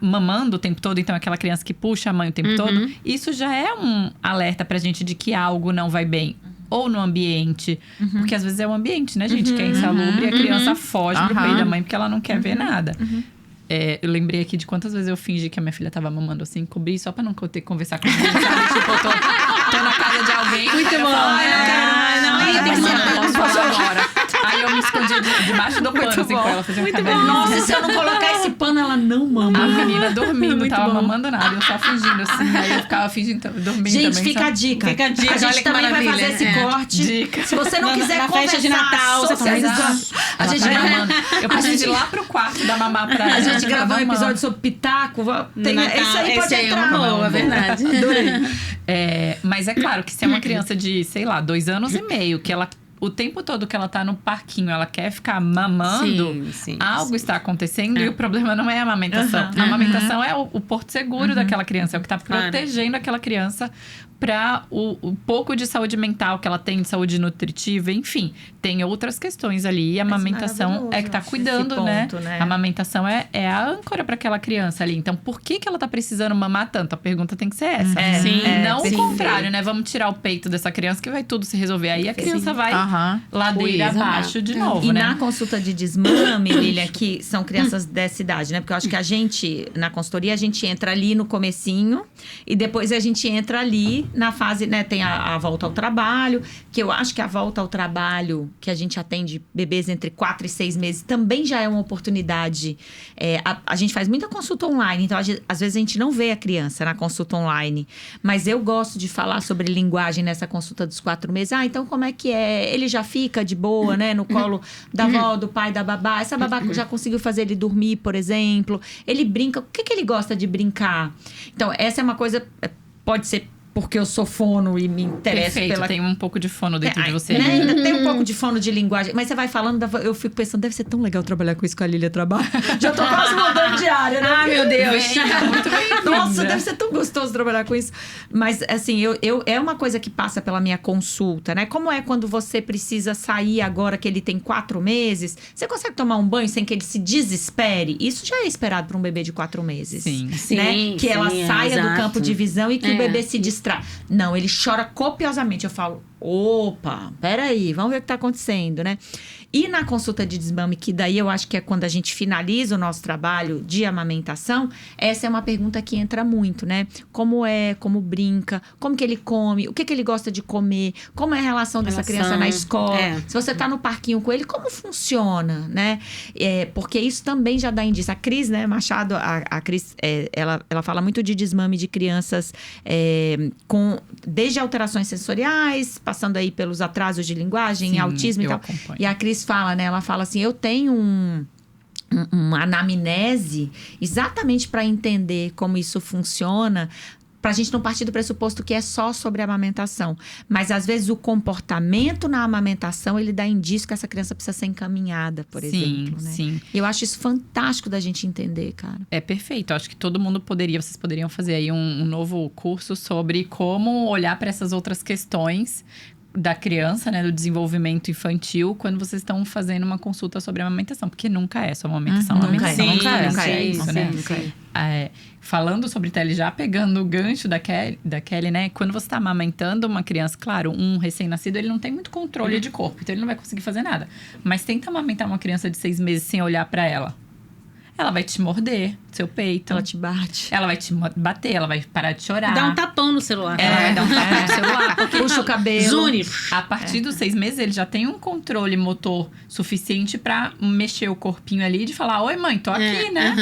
mamando o tempo todo, então aquela criança que puxa a mãe o tempo todo, isso já é um alerta pra gente de que algo não vai bem. Ou no ambiente, porque às vezes é o ambiente, né, gente, que é insalubre e a criança foge pro peito da mãe porque ela não quer ver nada. Eu lembrei aqui de quantas vezes eu fingi que a minha filha tava mamando assim, cobri só pra não ter que conversar com ninguém, sabe? Tipo, eu tô na casa de alguém. Muito bom. Não, posso falar agora. Aí eu Eu me escondia debaixo do pano, assim, com ela, fazia um cabelo. Nossa, se eu não colocar esse pano, ela não mama. A menina dormindo, não tava mamando nada, eu só fingindo, assim. Aí eu ficava fingindo, dormindo Gente, também. fica a dica. Fica a dica, A gente olha que também vai maravilha. fazer esse corte. Dica. Se você não quiser na conversar, festa de Natal, você socializar, a gente vai vai... mamando. Eu preciso ir lá pro quarto da mamar pra ela. A gente gravou um mamando. episódio sobre pitaco. Tem, Natal, esse aí pode esse aí é entrar. uma boa, verdade. Mas é claro que se é uma criança de, sei lá, 2 anos e meio, que ela... O tempo todo que ela tá no parquinho, ela quer ficar mamando, algo está acontecendo e o problema não é a amamentação. A amamentação é o porto seguro daquela criança, é o que tá protegendo aquela criança para o pouco de saúde mental que ela tem, de saúde nutritiva, enfim. Tem outras questões ali. E a amamentação é que tá cuidando, ponto, né? A amamentação é a âncora para aquela criança ali. Então, por que ela tá precisando mamar tanto? A pergunta tem que ser essa. Não o contrário, né? Vamos tirar o peito dessa criança que vai tudo se resolver. Aí a criança vai ladeira abaixo de novo, e né? na consulta de desmame, Lilia, que são crianças dessa idade, né? Porque eu acho que a gente, na consultoria, a gente entra ali no comecinho e depois a gente entra ali na fase, né? Tem a volta ao trabalho, que eu acho que a volta ao trabalho, que a gente atende bebês entre 4 e 6 meses, também já é uma oportunidade. A gente faz muita consulta online, então às vezes a gente não vê a criança na consulta online. Mas eu gosto de falar sobre linguagem nessa consulta dos 4 meses. Então como é que é? Ele já fica de boa, né? No colo da avó, do pai, da babá. Essa babá já conseguiu fazer ele dormir, por exemplo. Ele brinca. O que ele gosta de brincar? Então, essa é uma coisa... Pode ser porque eu sou fono e me interesso Perfeito, tem um pouco de fono dentro de você. Né? Ainda tem um pouco de fono de linguagem. Mas você vai falando, eu fico pensando, deve ser tão legal trabalhar com isso que a Lilia trabalha. Já tô quase mudando de área, né? Ah, meu Deus. Muito bem. Nossa, deve ser tão gostoso trabalhar com isso. Mas, assim, é uma coisa que passa pela minha consulta, né? Como é quando você precisa sair agora que ele tem 4 meses? Você consegue tomar um banho sem que ele se desespere? Isso já é esperado para um bebê de 4 meses. Sim. Né? Que ela saia do campo de visão e que o bebê se distrai. Não, ele chora copiosamente. Eu falo, opa, peraí, vamos ver o que tá acontecendo, né? E na consulta de desmame, que daí eu acho que é quando a gente finaliza o nosso trabalho de amamentação, essa é uma pergunta que entra muito, né? Como brinca, como que ele come, o que ele gosta de comer, como é a relação dessa criança na escola. Se você tá no parquinho com ele, como funciona, né? Porque isso também já dá indício. A Cris, né, Machado, a Cris, ela fala muito de desmame de crianças desde alterações sensoriais, passando aí pelos atrasos de linguagem, autismo e tal. Acompanho. E a Cris fala, né? Ela fala assim, eu tenho uma anamnese exatamente para entender como isso funciona, pra gente não partir do pressuposto que é só sobre a amamentação. Mas, às vezes, o comportamento na amamentação, ele dá indício que essa criança precisa ser encaminhada, por exemplo, né? Sim. E eu acho isso fantástico da gente entender, cara. É perfeito. Eu acho que todo mundo vocês poderiam fazer aí um novo curso sobre como olhar para essas outras questões da criança, né, do desenvolvimento infantil, quando vocês estão fazendo uma consulta sobre a amamentação, porque nunca é só amamentação. Nunca é isso, né? Falando sobre Kelly, já pegando o gancho da Kelly, né? Quando você tá amamentando uma criança, claro, um recém-nascido, ele não tem muito controle de corpo, então ele não vai conseguir fazer nada. Mas tenta amamentar uma criança de 6 meses sem olhar pra ela. Ela vai te morder, seu peito. Ela te bate. Ela vai te bater, ela vai parar de chorar. Dá um tapão no celular. Ela vai dar um tapão no celular. Puxa o cabelo. Zune. A partir dos 6 meses, ele já tem um controle motor suficiente pra mexer o corpinho ali e de falar, oi mãe, tô aqui, né?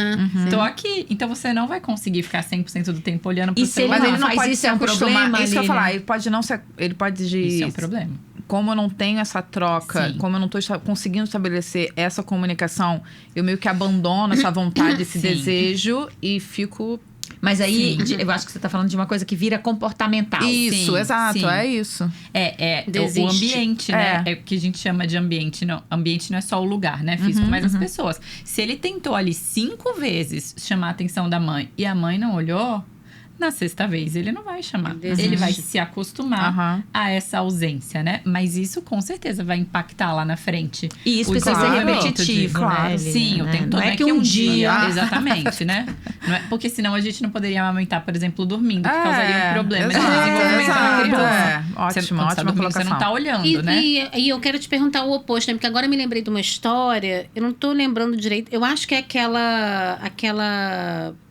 Tô aqui. Então, você não vai conseguir ficar 100% do tempo olhando pro celular. Mas ele não faz pode isso, se é um acostumar. problema, Isso que eu ia Lilian. falar, ele pode não ser... Ele pode... Isso é um problema. Como eu não tenho essa troca, Sim. como eu não tô conseguindo estabelecer essa comunicação, eu meio que abandono essa vontade, esse desejo e fico... Mas aí, eu acho que você tá falando de uma coisa que vira comportamental. Isso, Sim, exato, sim. é isso. O ambiente, né? É o que a gente chama de ambiente. Não, ambiente não é só o lugar, né? Físico, mas as pessoas. Se ele tentou ali 5 vezes chamar a atenção da mãe e a mãe não olhou, na 6ª vez ele não vai chamar. Ele vai se acostumar a essa ausência, né? Mas isso com certeza vai impactar lá na frente. E isso precisa ser repetitivo, claro. né? Lilian, Sim, o né? tempo todo. Não é que um dia... Exatamente, né? Não é, porque senão a gente não poderia amamentar, por exemplo, dormindo, que causaria um problema de exato, desenvolvimento da criança. Ótimo, Quando ótima dormindo, colocação. você não tá olhando, E, né? e eu quero te perguntar o oposto, né? Porque agora eu me lembrei de uma história, eu não tô lembrando direito. Eu acho que é aquela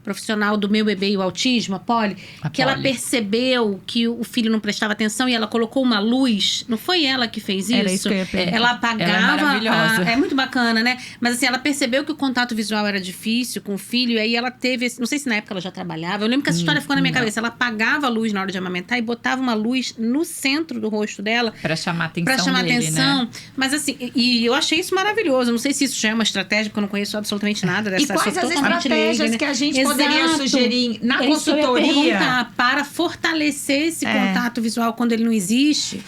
profissional do Meu Bebê e o Autismo, a Polly, que ela percebeu que o filho não prestava atenção e ela colocou uma luz. Não foi ela que fez isso? Era isso que eu ia perguntar. Ela apagava. Ela é maravilhosa. É muito bacana, né? Mas assim, ela percebeu que o contato visual era difícil com o filho, e aí ela teve. Não sei se na época ela já trabalhava. Eu lembro que essa história ficou na minha cabeça. Ela apagava a luz na hora de amamentar e botava uma luz no centro do rosto dela. Pra chamar a atenção Pra chamar dele, atenção. né? Mas assim, e eu achei isso maravilhoso. Não sei se isso já é uma estratégia, porque eu não conheço absolutamente nada dessa. E quais sou as totalmente estratégias leiga, né? que a gente poderia Exato. sugerir na É isso que eu ia consultoria? perguntar, para fortalecer esse contato visual quando ele não existe.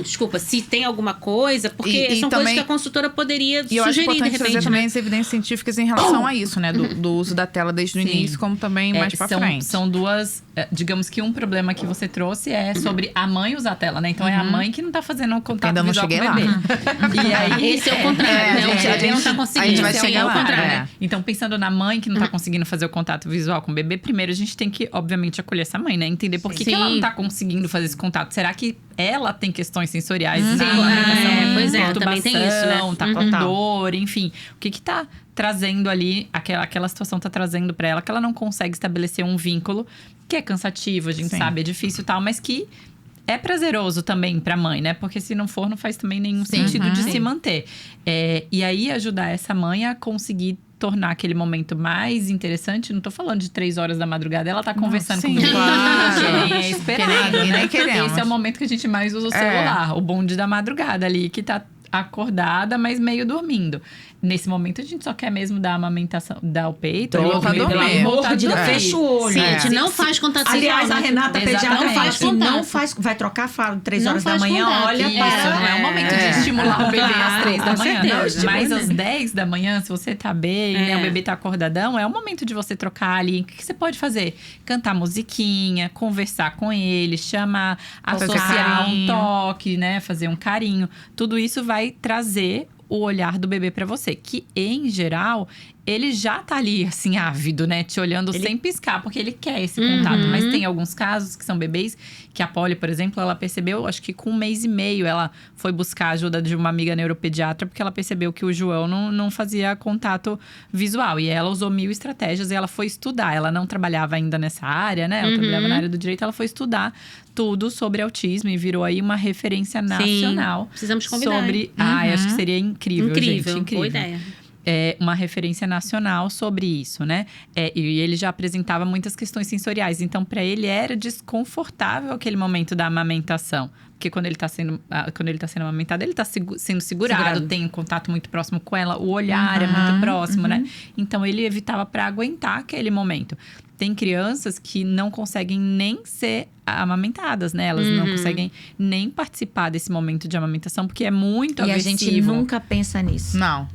Desculpa, se tem alguma coisa, porque E são também- coisas que a consultora poderia E eu acho sugerir, de importante trazer repente, também né? as evidências científicas em relação a isso, né? Do uso da tela desde o Sim. início, como também mais pra frente. São duas. Digamos que um problema que você trouxe é sobre a mãe usar a tela, né? Então é a mãe que não tá fazendo o contato Ainda não visual com cheguei o lá. bebê. E aí. Esse é o contrário, É, né? a gente- O bebê não tá a conseguindo. gente vai Esse chegar é o lá, contrário. é. Então, pensando na mãe que não tá conseguindo fazer o contato visual com o bebê, primeiro a gente tem que, obviamente, acolher essa mãe, né? Entender por que ela não tá conseguindo fazer esse contato. Será que ela tem questões sensoriais na amamentação? Pois é, também tem isso, né? Tá com dor, enfim. O que tá trazendo ali, aquela situação tá trazendo pra ela que ela não consegue estabelecer um vínculo que é cansativo, a gente Sim. sabe, é difícil e tal, mas que é prazeroso também pra mãe, né? Porque se não for, não faz também nenhum sentido de se manter. E aí, ajudar essa mãe a conseguir tornar aquele momento mais interessante. Não tô falando de 3 horas da madrugada, ela tá conversando sim, com o bebê, claro. que nem é esperado, Que nem né? queremos. Esse é o momento que a gente mais usa o celular. O bonde da madrugada ali, que tá acordada, mas meio dormindo. Nesse momento, a gente só quer mesmo dar a amamentação, dar o peito. Ou ali, voltar a pelo dormir. amor Morra de Deus. fecha o olho. Sim, a gente não faz contato Aliás, visual, a né? Renata pediatra Exatamente. fala que não contato. faz. Vai trocar, fala 3 Não horas da faz manhã, contato. olha Isso, para. não é o momento de estimular o bebê às 3 da Com manhã. certeza. Mas às 10 da manhã, se você tá bem, né, o bebê tá acordadão, é o momento de você trocar ali. O que você pode fazer? Cantar musiquinha, conversar com ele, chamar, Fazer associar um carinho. toque, né? Fazer um carinho. Tudo isso vai trazer o olhar do bebê pra você, que em geral ele já tá ali assim ávido, né, te olhando sem piscar, porque ele quer esse contato. Mas tem alguns casos que são bebês que a Polly, por exemplo, ela percebeu, acho que com 1 mês e meio ela foi buscar a ajuda de uma amiga neuropediatra, porque ela percebeu que o João não fazia contato visual, e ela usou 1000 estratégias e ela foi estudar. Ela não trabalhava ainda nessa área, né, ela trabalhava na área do direito, ela foi estudar tudo sobre autismo e virou aí uma referência nacional. Precisamos convidar, sobre. Eu acho que seria incrível, Incrível, gente. Incrível. boa ideia. Uma referência nacional sobre isso, né? E ele já apresentava muitas questões sensoriais. Então, para ele era desconfortável aquele momento da amamentação. Porque quando ele tá sendo amamentado, ele tá sendo segurado, tem um contato muito próximo com ela, o olhar é muito próximo, né? Então, ele evitava para aguentar aquele momento. Tem crianças que não conseguem nem ser amamentadas, né? Elas não conseguem nem participar desse momento de amamentação, porque é muito E a agressivo. gente nunca pensa nisso. Não.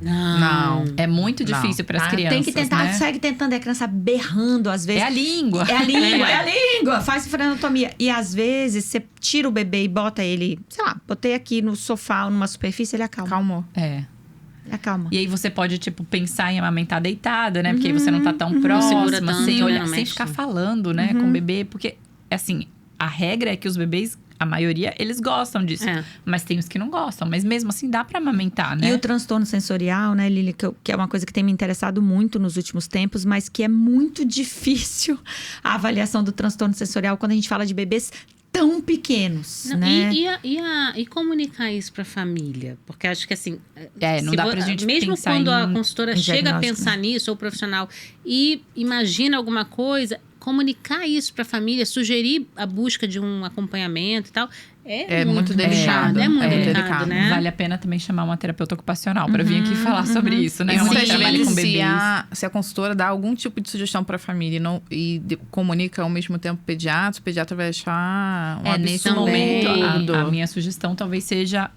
É muito Não. difícil para as Tá? crianças, Tem que tentar, né? segue tentando, é a criança berrando às vezes. É a língua. É a língua, é a língua. Faz frenotomia. E às vezes você tira o bebê e bota ele, sei lá, botei aqui no sofá ou numa superfície, ele acalma. Calmou. É. Ele acalma. E aí você pode, tipo, pensar em amamentar deitada, né? Porque aí você não tá tão próxima, segura tanto, sem né? olhar, Não sem mexe. ficar falando, né, com o bebê. Porque, assim, a regra é que os bebês, a maioria, eles gostam disso. É. Mas tem os que não gostam. Mas mesmo assim, dá pra amamentar, né? E o transtorno sensorial, né, Lili, que é uma coisa que tem me interessado muito nos últimos tempos, mas que é muito difícil a avaliação do transtorno sensorial quando a gente fala de bebês tão pequenos, Não, né? E comunicar isso para a família? Porque acho que assim. Não se dá pra gente mesmo pensar quando a em consultora em chega a diagnóstico, pensar nisso, ou o profissional, e imagina alguma coisa, comunicar isso para a família, sugerir a busca de um acompanhamento e tal, é muito delicado. É muito delicado, né? Vale a pena também chamar uma terapeuta ocupacional pra vir aqui falar sobre isso, né? E Uma que muitas trabalha com vezes, bebês. se a consultora dá algum tipo de sugestão para a família comunica ao mesmo tempo o pediatra vai achar um Nesse absurdo. momento, a minha sugestão talvez seja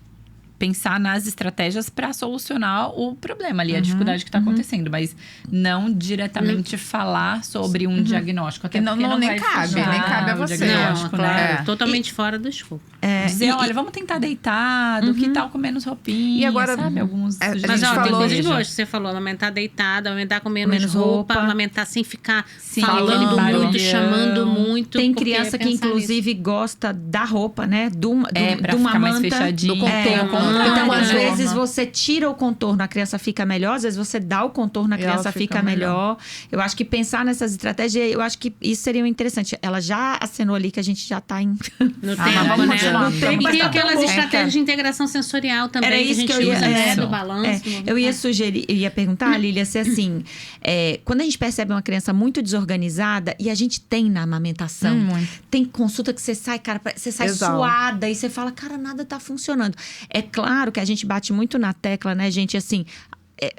pensar nas estratégias para solucionar o problema ali, a dificuldade que está acontecendo, mas não diretamente falar sobre um diagnóstico. Até Não, porque não nem vai cabe, fechar nem cabe a o você. diagnóstico, Não, claro, né? totalmente fora do escopo. Dizer, olha, vamos tentar deitado, que tal com menos roupinha, E agora, sabe? Alguns a gente Mas ó, tem falou- coisa de gosto. Você falou amamentar deitada, amamentar com menos roupa, amamentar sem ficar Sim, falando barulhão. muito, chamando muito. Tem porque criança que, pensar inclusive, gosta da roupa, né? De uma pra ficar mais manta, fechadinho. do contorno. Então, às né? vezes, você tira o contorno, a criança fica melhor. Às vezes, você dá o contorno, a E ela criança fica fica melhor. Eu acho que pensar nessas estratégias, eu acho que isso seria interessante. Ela já acenou ali que a gente já tá em... No mas tempo, vamos né? continuar. E tem Tá aquelas bom. estratégias de integração sensorial também Era que a isso gente que eu ia- usa, né? isso. Do balanço. Eu ia sugerir, eu ia perguntar, Lília, se assim, quando a gente percebe uma criança muito desorganizada, e a gente tem na amamentação, Muito. tem consulta que você sai, cara, você sai Exato. suada e você fala, cara, nada tá funcionando. É claro que a gente bate muito na tecla, né, gente, assim.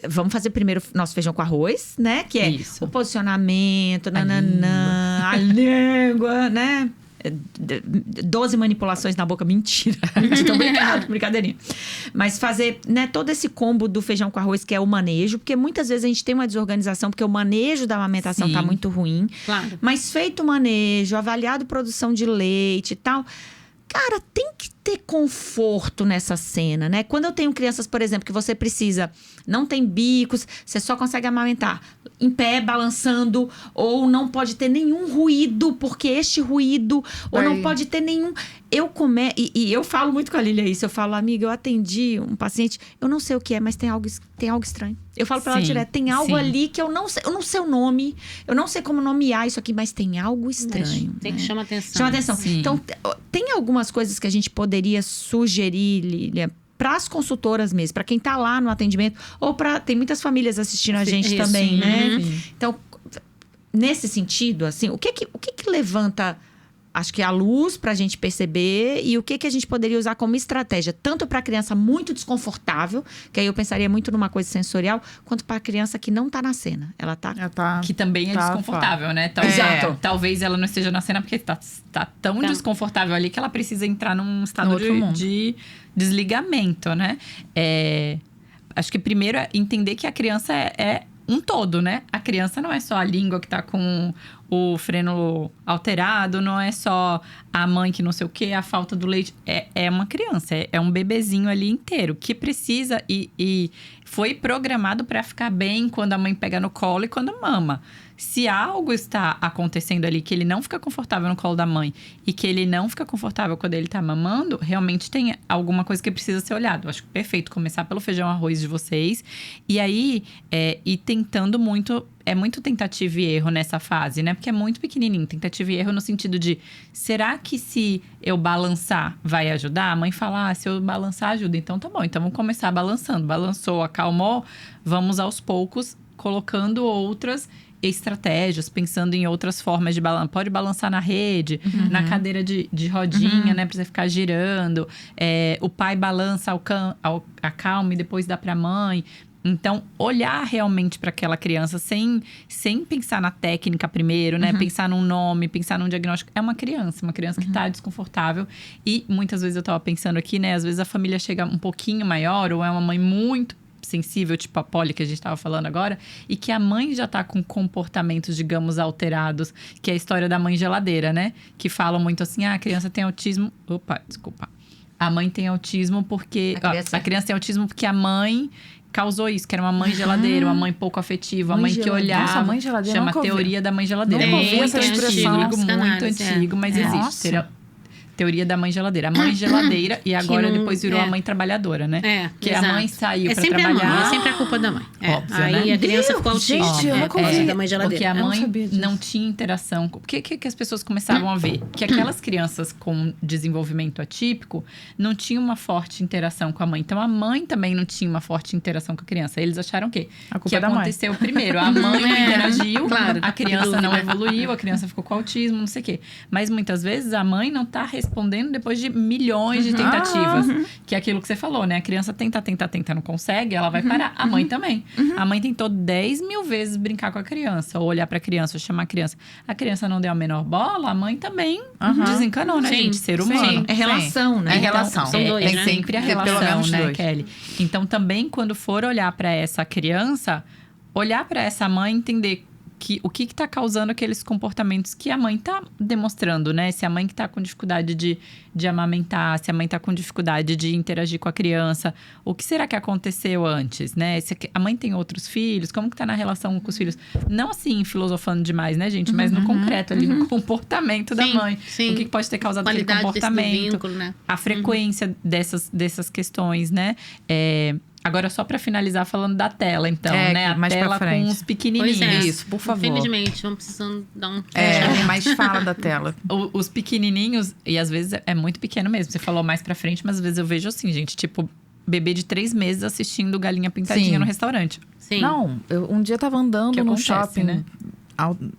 Vamos fazer primeiro nosso feijão com arroz, né? Que é Isso. o posicionamento, nananã, a língua, né? 12 manipulações na boca, mentira. Tô brincando, brincadeirinha. Mas fazer, né, todo esse combo do feijão com arroz, que é o manejo, porque muitas vezes a gente tem uma desorganização, porque o manejo da amamentação Sim. tá muito ruim. Claro. Mas feito o manejo, avaliado produção de leite e tal, cara, tem que ter conforto nessa cena, né? Quando eu tenho crianças, por exemplo, que você precisa, não tem bicos, você só consegue amamentar em pé, balançando, ou não pode ter nenhum ruído, porque este ruído, ou não pode ter nenhum... E eu falo muito com a Lília isso, eu falo, amiga, eu atendi um paciente, eu não sei o que é, mas tem algo estranho. Eu falo pra ela Sim, direto, tem algo sim. ali que eu não sei o nome, eu não sei como nomear isso aqui, mas tem algo estranho. Tem que né? chamar atenção. Chama atenção. Sim. Então, tem algumas coisas que a gente poderia sugerir, Lília, para as consultoras mesmo, para quem tá lá no atendimento, ou para tem muitas famílias assistindo a gente Isso. também, né? Sim. Então, nesse sentido, assim, o que levanta, acho que a luz para a gente perceber e o que a gente poderia usar como estratégia, tanto para a criança muito desconfortável, que aí eu pensaria muito numa coisa sensorial, quanto para a criança que não tá na cena. Ela tá Já tá. Que também é Tá, desconfortável, né? Exato. Talvez ela não esteja na cena porque tá tão Tá. desconfortável ali que ela precisa entrar num estado No outro mundo. de desligamento, né? Acho que primeiro é entender que a criança é um todo, né? A criança não é só a língua que tá com o freno alterado, não é só a mãe que não sei o quê, a falta do leite. É uma criança, é um bebezinho ali inteiro que precisa e foi programado para ficar bem quando a mãe pega no colo e quando mama. Se algo está acontecendo ali que ele não fica confortável no colo da mãe e que ele não fica confortável quando ele tá mamando, realmente tem alguma coisa que precisa ser olhado. Acho que perfeito começar pelo feijão arroz de vocês. E aí, ir tentando muito... É muito tentativa e erro nessa fase, né? Porque é muito pequenininho. Tentativa e erro no sentido de... Será que se eu balançar vai ajudar? A mãe fala, se eu balançar ajuda. Então tá bom, então vamos começar balançando. Balançou, acalmou. Vamos aos poucos colocando outras estratégias, pensando em outras formas de balançar. Pode balançar na rede, na cadeira de rodinha, né? Pra você ficar girando. O pai balança, acalma e depois dá pra mãe. Então, olhar realmente para aquela criança sem pensar na técnica primeiro, né? Pensar num nome, pensar num diagnóstico. É uma criança que tá desconfortável. E muitas vezes eu tava pensando aqui, né? Às vezes a família chega um pouquinho maior ou é uma mãe muito sensível, tipo a Polly que a gente estava falando agora, e que a mãe já tá com comportamentos, digamos, alterados, que é a história da mãe geladeira, né? Que falam muito assim, a criança tem autismo... Opa, desculpa. A mãe tem autismo porque... A criança tem autismo porque a mãe... causou isso, que era uma mãe geladeira, uma mãe pouco afetiva, uma mãe que olhava. Nossa, mãe geladeira, chama nunca ouvi. teoria da mãe geladeira. Nunca ouvi Muito essa expressão. antigo, muito Psicanálise, antigo, mas Nossa. existe. Teoria da mãe geladeira. A mãe geladeira e agora não- depois virou a mãe trabalhadora, né? Que exato. a mãe saiu é pra sempre trabalhar. a mãe, é sempre a culpa da mãe. Óbvio, Aí né? a criança ficou Gente, autista. eu nunca ouvi. Da mãe Porque geladeira. a Eu não mãe sabia disso. não tinha interação. O que as pessoas começavam a ver? Que aquelas crianças com desenvolvimento atípico não tinham uma forte interação com a mãe. Então, a mãe também não tinha uma forte interação com a criança. Eles acharam o quê? A culpa Que é da mãe. aconteceu primeiro. A mãe não interagiu, claro, a criança que não dúvida. evoluiu, a criança ficou com autismo, não sei o quê. Mas, muitas vezes, a mãe não tá respondendo depois de milhões de tentativas. Que é aquilo que você falou, né? A criança tenta, não consegue, ela vai parar. A mãe também. A mãe tentou 10 mil vezes brincar com a criança, ou olhar pra criança, ou chamar a criança. A criança não deu a menor bola, a mãe também desencanou, né, Sim, gente? Ser sim. humano. É relação, né? É Então, relação. são dois, é né? sempre a Tem pelo relação, menos né, dois. Kelly? Então, também, quando for olhar pra essa criança, olhar pra essa mãe e entender o que está causando aqueles comportamentos que a mãe está demonstrando, né? Se a mãe que está com dificuldade de amamentar, se a mãe está com dificuldade de interagir com a criança, o que será que aconteceu antes, né? Se a mãe tem outros filhos, como que tá na relação com os filhos? Não assim, filosofando demais, né, gente? Mas no concreto ali, no comportamento da mãe. Sim. O que pode ter causado aquele Qualidade comportamento. vínculo, né? A frequência dessas questões, né? Agora, só para finalizar falando da tela, então, né? A mais pra tela com frente. os pequenininhos. Pois é. Isso, por favor. Infelizmente, vamos precisando dar um... Mas fala da tela. Os pequenininhos, e às vezes é muito pequeno mesmo. Você falou mais pra frente, mas às vezes eu vejo assim, gente. Tipo, bebê de 3 meses assistindo Galinha Pintadinha Sim. no restaurante. Sim. Não, eu um dia tava andando Que no acontece, shopping, né?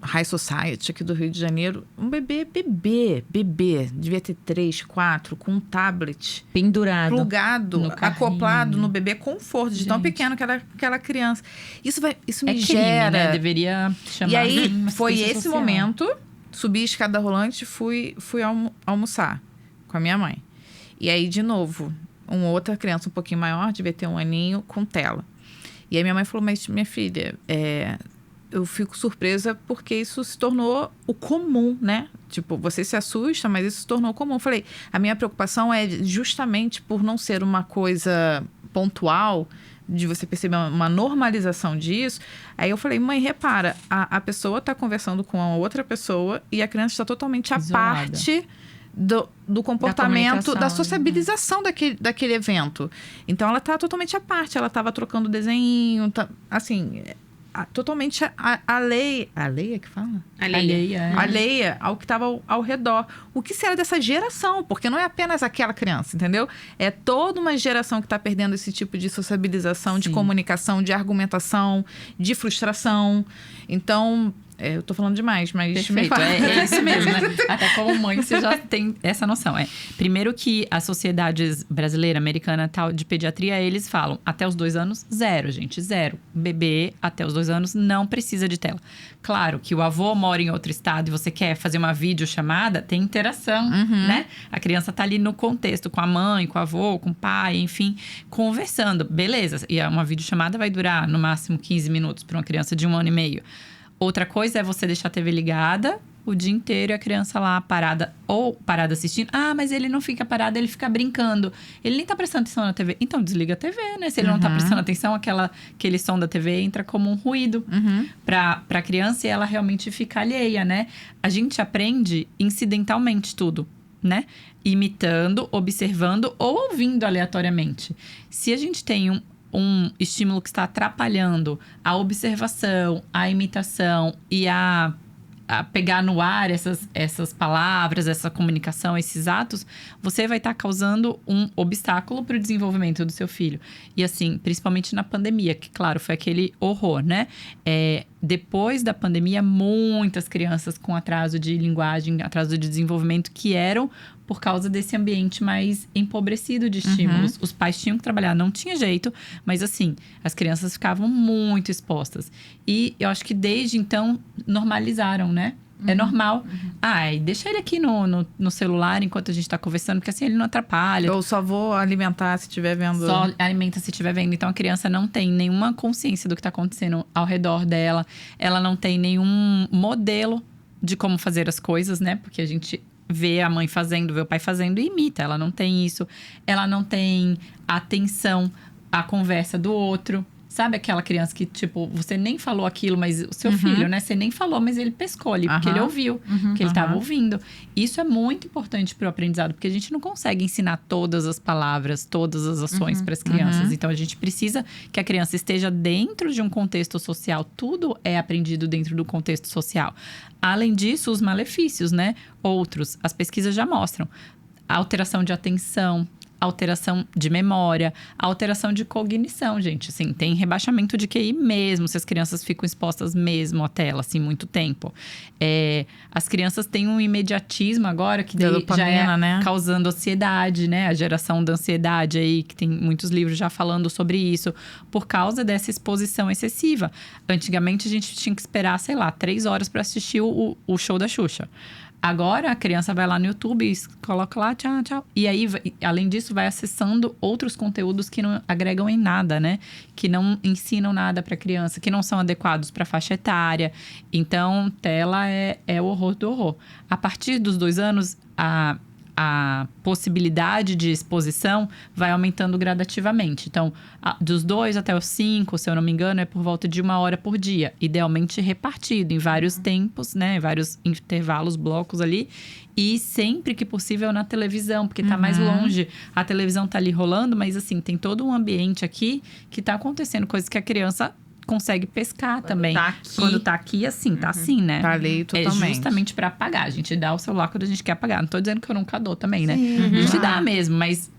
High Society aqui do Rio de Janeiro. Um bebê, devia ter 3, 4, com um tablet Pendurado. plugado, No carrinho. acoplado no bebê, conforto, de tão Gente. pequeno que era aquela criança. Isso me Crime, gera... né? Deveria chamar E aí, uma foi assistência esse social. momento, subi a escada rolante e fui almoçar com a minha mãe. E aí, de novo, uma outra criança um pouquinho maior, devia ter 1 aninho, com tela. E aí minha mãe falou, mas minha filha, eu fico surpresa porque isso se tornou o comum, né? Tipo, você se assusta, mas isso se tornou comum. Eu falei, a minha preocupação é justamente por não ser uma coisa pontual, de você perceber uma normalização disso. Aí eu falei, mãe, repara, a pessoa está conversando com a outra pessoa e a criança está totalmente à Isolada. parte do comportamento, comunicação, da sociabilização daquele evento. Então, ela está totalmente à parte. Ela estava trocando desenho, assim... totalmente alheia que fala? Alheia. Alheia ao que estava ao redor. O que será dessa geração? Porque não é apenas aquela criança, entendeu? É toda uma geração que está perdendo esse tipo de sociabilização, de comunicação, de argumentação, de frustração. Então, eu tô falando demais, mas... Perfeito, é isso mesmo, né? Até como mãe você já tem essa noção. Primeiro que as sociedades brasileira, americana, tal, de pediatria, eles falam, até os 2 anos, 0, gente, 0. Bebê, até os 2 anos, não precisa de tela. Claro que o avô mora em outro estado e você quer fazer uma videochamada, tem interação, né? A criança tá ali no contexto, com a mãe, com o avô, com o pai, enfim, conversando. Beleza, e uma videochamada vai durar, no máximo, 15 minutos para uma criança de 1 ano e meio. Outra coisa é você deixar a TV ligada o dia inteiro e a criança lá parada assistindo. Ah, mas ele não fica parado, ele fica brincando. Ele nem tá prestando atenção na TV. Então desliga a TV, né? Se ele não tá prestando atenção, aquele som da TV entra como um ruído pra criança e ela realmente fica alheia, né? A gente aprende incidentalmente tudo, né? Imitando, observando ou ouvindo aleatoriamente. Se a gente tem um estímulo que está atrapalhando a observação, a imitação e a pegar no ar essas palavras, essa comunicação, esses atos, você vai estar causando um obstáculo para o desenvolvimento do seu filho. E assim, principalmente na pandemia, que claro, foi aquele horror, né? Depois da pandemia, muitas crianças com atraso de linguagem, atraso de desenvolvimento, que eram por causa desse ambiente mais empobrecido de estímulos. Os pais tinham que trabalhar, não tinha jeito, mas assim, as crianças ficavam muito expostas. E eu acho que desde então, normalizaram, né? É normal. E deixa ele aqui no celular enquanto a gente tá conversando, porque assim ele não atrapalha. Eu só vou alimentar se estiver vendo. Só alimenta se estiver vendo. Então a criança não tem nenhuma consciência do que tá acontecendo ao redor dela. Ela não tem nenhum modelo de como fazer as coisas, né? Porque a gente vê a mãe fazendo, vê o pai fazendo e imita. Ela não tem isso. Ela não tem atenção à conversa do outro. Sabe aquela criança que, tipo, você nem falou aquilo, mas o seu filho, né? Você nem falou, mas ele pescou ali, porque ele ouviu, que ele estava ouvindo. Isso é muito importante para o aprendizado, porque a gente não consegue ensinar todas as palavras, todas as ações para as crianças. Então, a gente precisa que a criança esteja dentro de um contexto social. Tudo é aprendido dentro do contexto social. Além disso, os malefícios, né? Outros, as pesquisas já mostram. A alteração de atenção, alteração de memória, alteração de cognição, gente. Assim, tem rebaixamento de QI mesmo, se as crianças ficam expostas mesmo à tela, assim, muito tempo. As crianças têm um imediatismo agora, que daí já é, né, causando ansiedade, né? A geração da ansiedade aí, que tem muitos livros já falando sobre isso, por causa dessa exposição excessiva. Antigamente, a gente tinha que esperar, sei lá, 3 horas para assistir o show da Xuxa. Agora a criança vai lá no YouTube, coloca lá, tchau, tchau. E aí, além disso, vai acessando outros conteúdos que não agregam em nada, né? Que não ensinam nada para a criança, que não são adequados para a faixa etária. Então, tela é o horror do horror. A partir dos 2 anos, a possibilidade de exposição vai aumentando gradativamente. Então, dos 2 até os 5, se eu não me engano, é por volta de 1 hora por dia. Idealmente repartido em vários tempos, né? Em vários intervalos, blocos ali. E sempre que possível na televisão, porque tá mais longe. A televisão tá ali rolando, mas assim, tem todo um ambiente aqui que tá acontecendo. Coisas que a criança consegue pescar também. Tá aqui. Quando tá aqui, assim, tá assim, né? Tá ali totalmente. É justamente pra apagar. A gente dá o celular quando a gente quer apagar. Não tô dizendo que eu nunca dou também, né? A gente dá mesmo, mas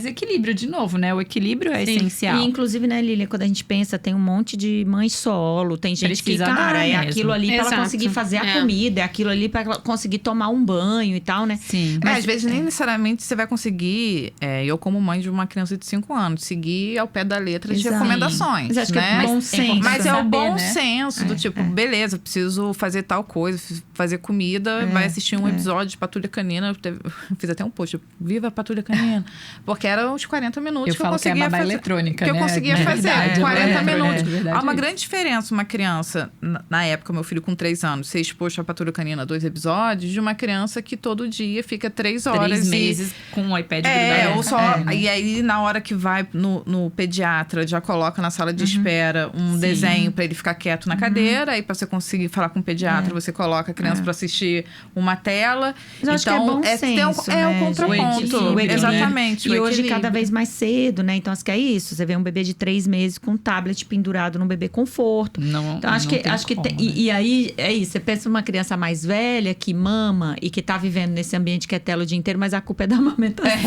equilíbrio, de novo, né? O equilíbrio é essencial. E, inclusive, né, Lília, quando a gente pensa, tem um monte de mãe solo, tem gente Precisa que, cara, dar é mesmo. aquilo ali pra ela Exato. conseguir fazer a comida, é aquilo ali pra ela conseguir tomar um banho e tal, né? Sim. Às vezes nem necessariamente você vai conseguir, eu como mãe de uma criança de 5 anos, seguir ao pé da letra de Exato. recomendações, Mas acho que né? é bom senso. Mas é o saber, bom né? senso do tipo, beleza, preciso fazer tal coisa, fazer comida, vai assistir um episódio de Patrulha Canina. Eu fiz até um post, tipo, viva a Patrulha Canina. Porque era uns 40 minutos Eu que eu falo que é conseguia babá fazer. eletrônica, Que né? eu conseguia Na fazer, verdade, 40 é, minutos. é verdade, Há uma é isso. grande diferença uma criança, na época, meu filho com 3 anos, ser exposto à Patrulha Canina 2 episódios, de uma criança que todo dia fica 3 horas 3 e... meses com o iPad grudado. ou só. E aí, na hora que vai no pediatra, já coloca na sala de espera um desenho pra ele ficar quieto na cadeira. Aí, pra você conseguir falar com o pediatra, você coloca a criança pra assistir uma tela. Mas eu acho que é bom senso, um né, contraponto. gente? O equilíbrio. Exatamente. E o hoje, equilíbrio. cada vez mais cedo, né? Então, acho que é isso. Você vê um bebê de 3 meses com um tablet pendurado num bebê conforto. Não, Então, acho não que, tem acho que como, tem, né? e aí, é isso. Você pensa numa criança mais velha que mama e que tá vivendo nesse ambiente que é tela o dia inteiro, mas a culpa é da amamentação.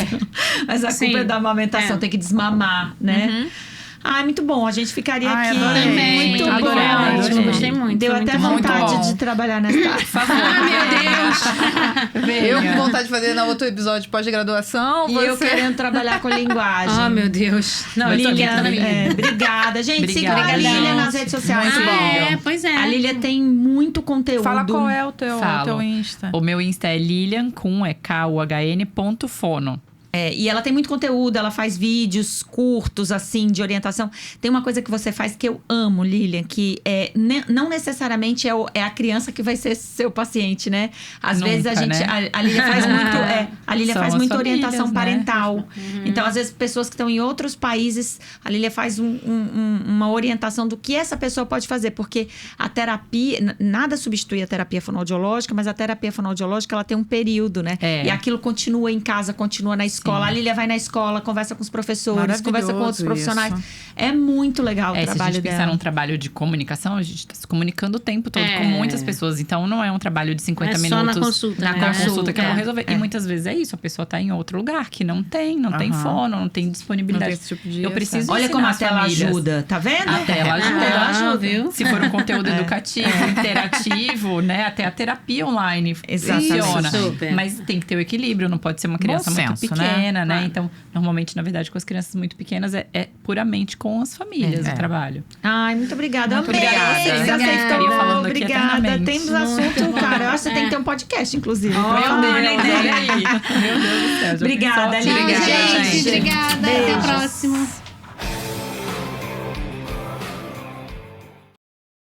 Mas a Sim. culpa é da amamentação, tem que desmamar, né? Ai, muito bom. A gente ficaria aqui. adorei. Também, Muito adorei, bom. ótimo, gostei muito. Deu foi até muito bom. vontade bom. de trabalhar nessa área. Meu Deus! Eu com vontade de fazer no outro episódio de pós-graduação. E eu querendo trabalhar com linguagem. Oh, meu Deus. Não, eu Lilian, tô na minha. obrigada. Gente, sigam a Obrigada, Lilian gente. nas redes sociais. Muito bom. Pois é. A Lilian tem muito conteúdo. Fala qual é o teu Falo. Insta. O meu Insta é Lilian, KUHN.fono. E ela tem muito conteúdo, ela faz vídeos curtos, assim, de orientação. Tem uma coisa que você faz que eu amo, Lilian, que não necessariamente é a criança que vai ser seu paciente, né? Às Nunca, vezes a gente. né? A Lilian faz muito. A Lilian São faz as muita famílias, orientação né? parental. Então, às vezes, pessoas que estão em outros países, a Lilian faz uma orientação do que essa pessoa pode fazer. Porque a terapia, nada substitui a terapia fonoaudiológica, mas a terapia fonoaudiológica, ela tem um período, né? É. E aquilo continua em casa, continua na escola. A Lilian vai na escola, conversa com os professores, conversa com outros Maravilhoso profissionais. isso. É muito legal o Se a trabalho gente pensar dela. num trabalho de comunicação, a gente está se comunicando o tempo todo com muitas pessoas. Então, não é um trabalho de 50 minutos. Só na consulta, Na né? consulta que eu vou É. resolver. E muitas vezes é isso. A pessoa está em outro lugar que não tem fono, não tem disponibilidade. Não tem esse tipo de eu preciso Olha como ensinar a as tela famílias. ajuda, tá vendo? A tela ajuda. tela ajuda. viu? Se for um conteúdo educativo, interativo, né? Até a terapia online Exatamente. funciona. Super. Mas tem que ter o equilíbrio, não pode ser uma criança Bom muito senso, pequena, né? Claro. Então, normalmente, na verdade, com as crianças muito pequenas, é puramente com as famílias o trabalho. Ai, muito obrigada. Muito Amei. obrigada. Você Obrigada. ficaria falando aqui obrigada. eternamente. Tem dos assuntos, cara. Eu acho que você tem que ter um podcast, inclusive. Meu Olha a Deus, ideia. olha aí. Meu Deus do céu. já Obrigada, pensou? Lilian. Tchau, Obrigada, gente. gente. Obrigada. Até a Beijos. próxima.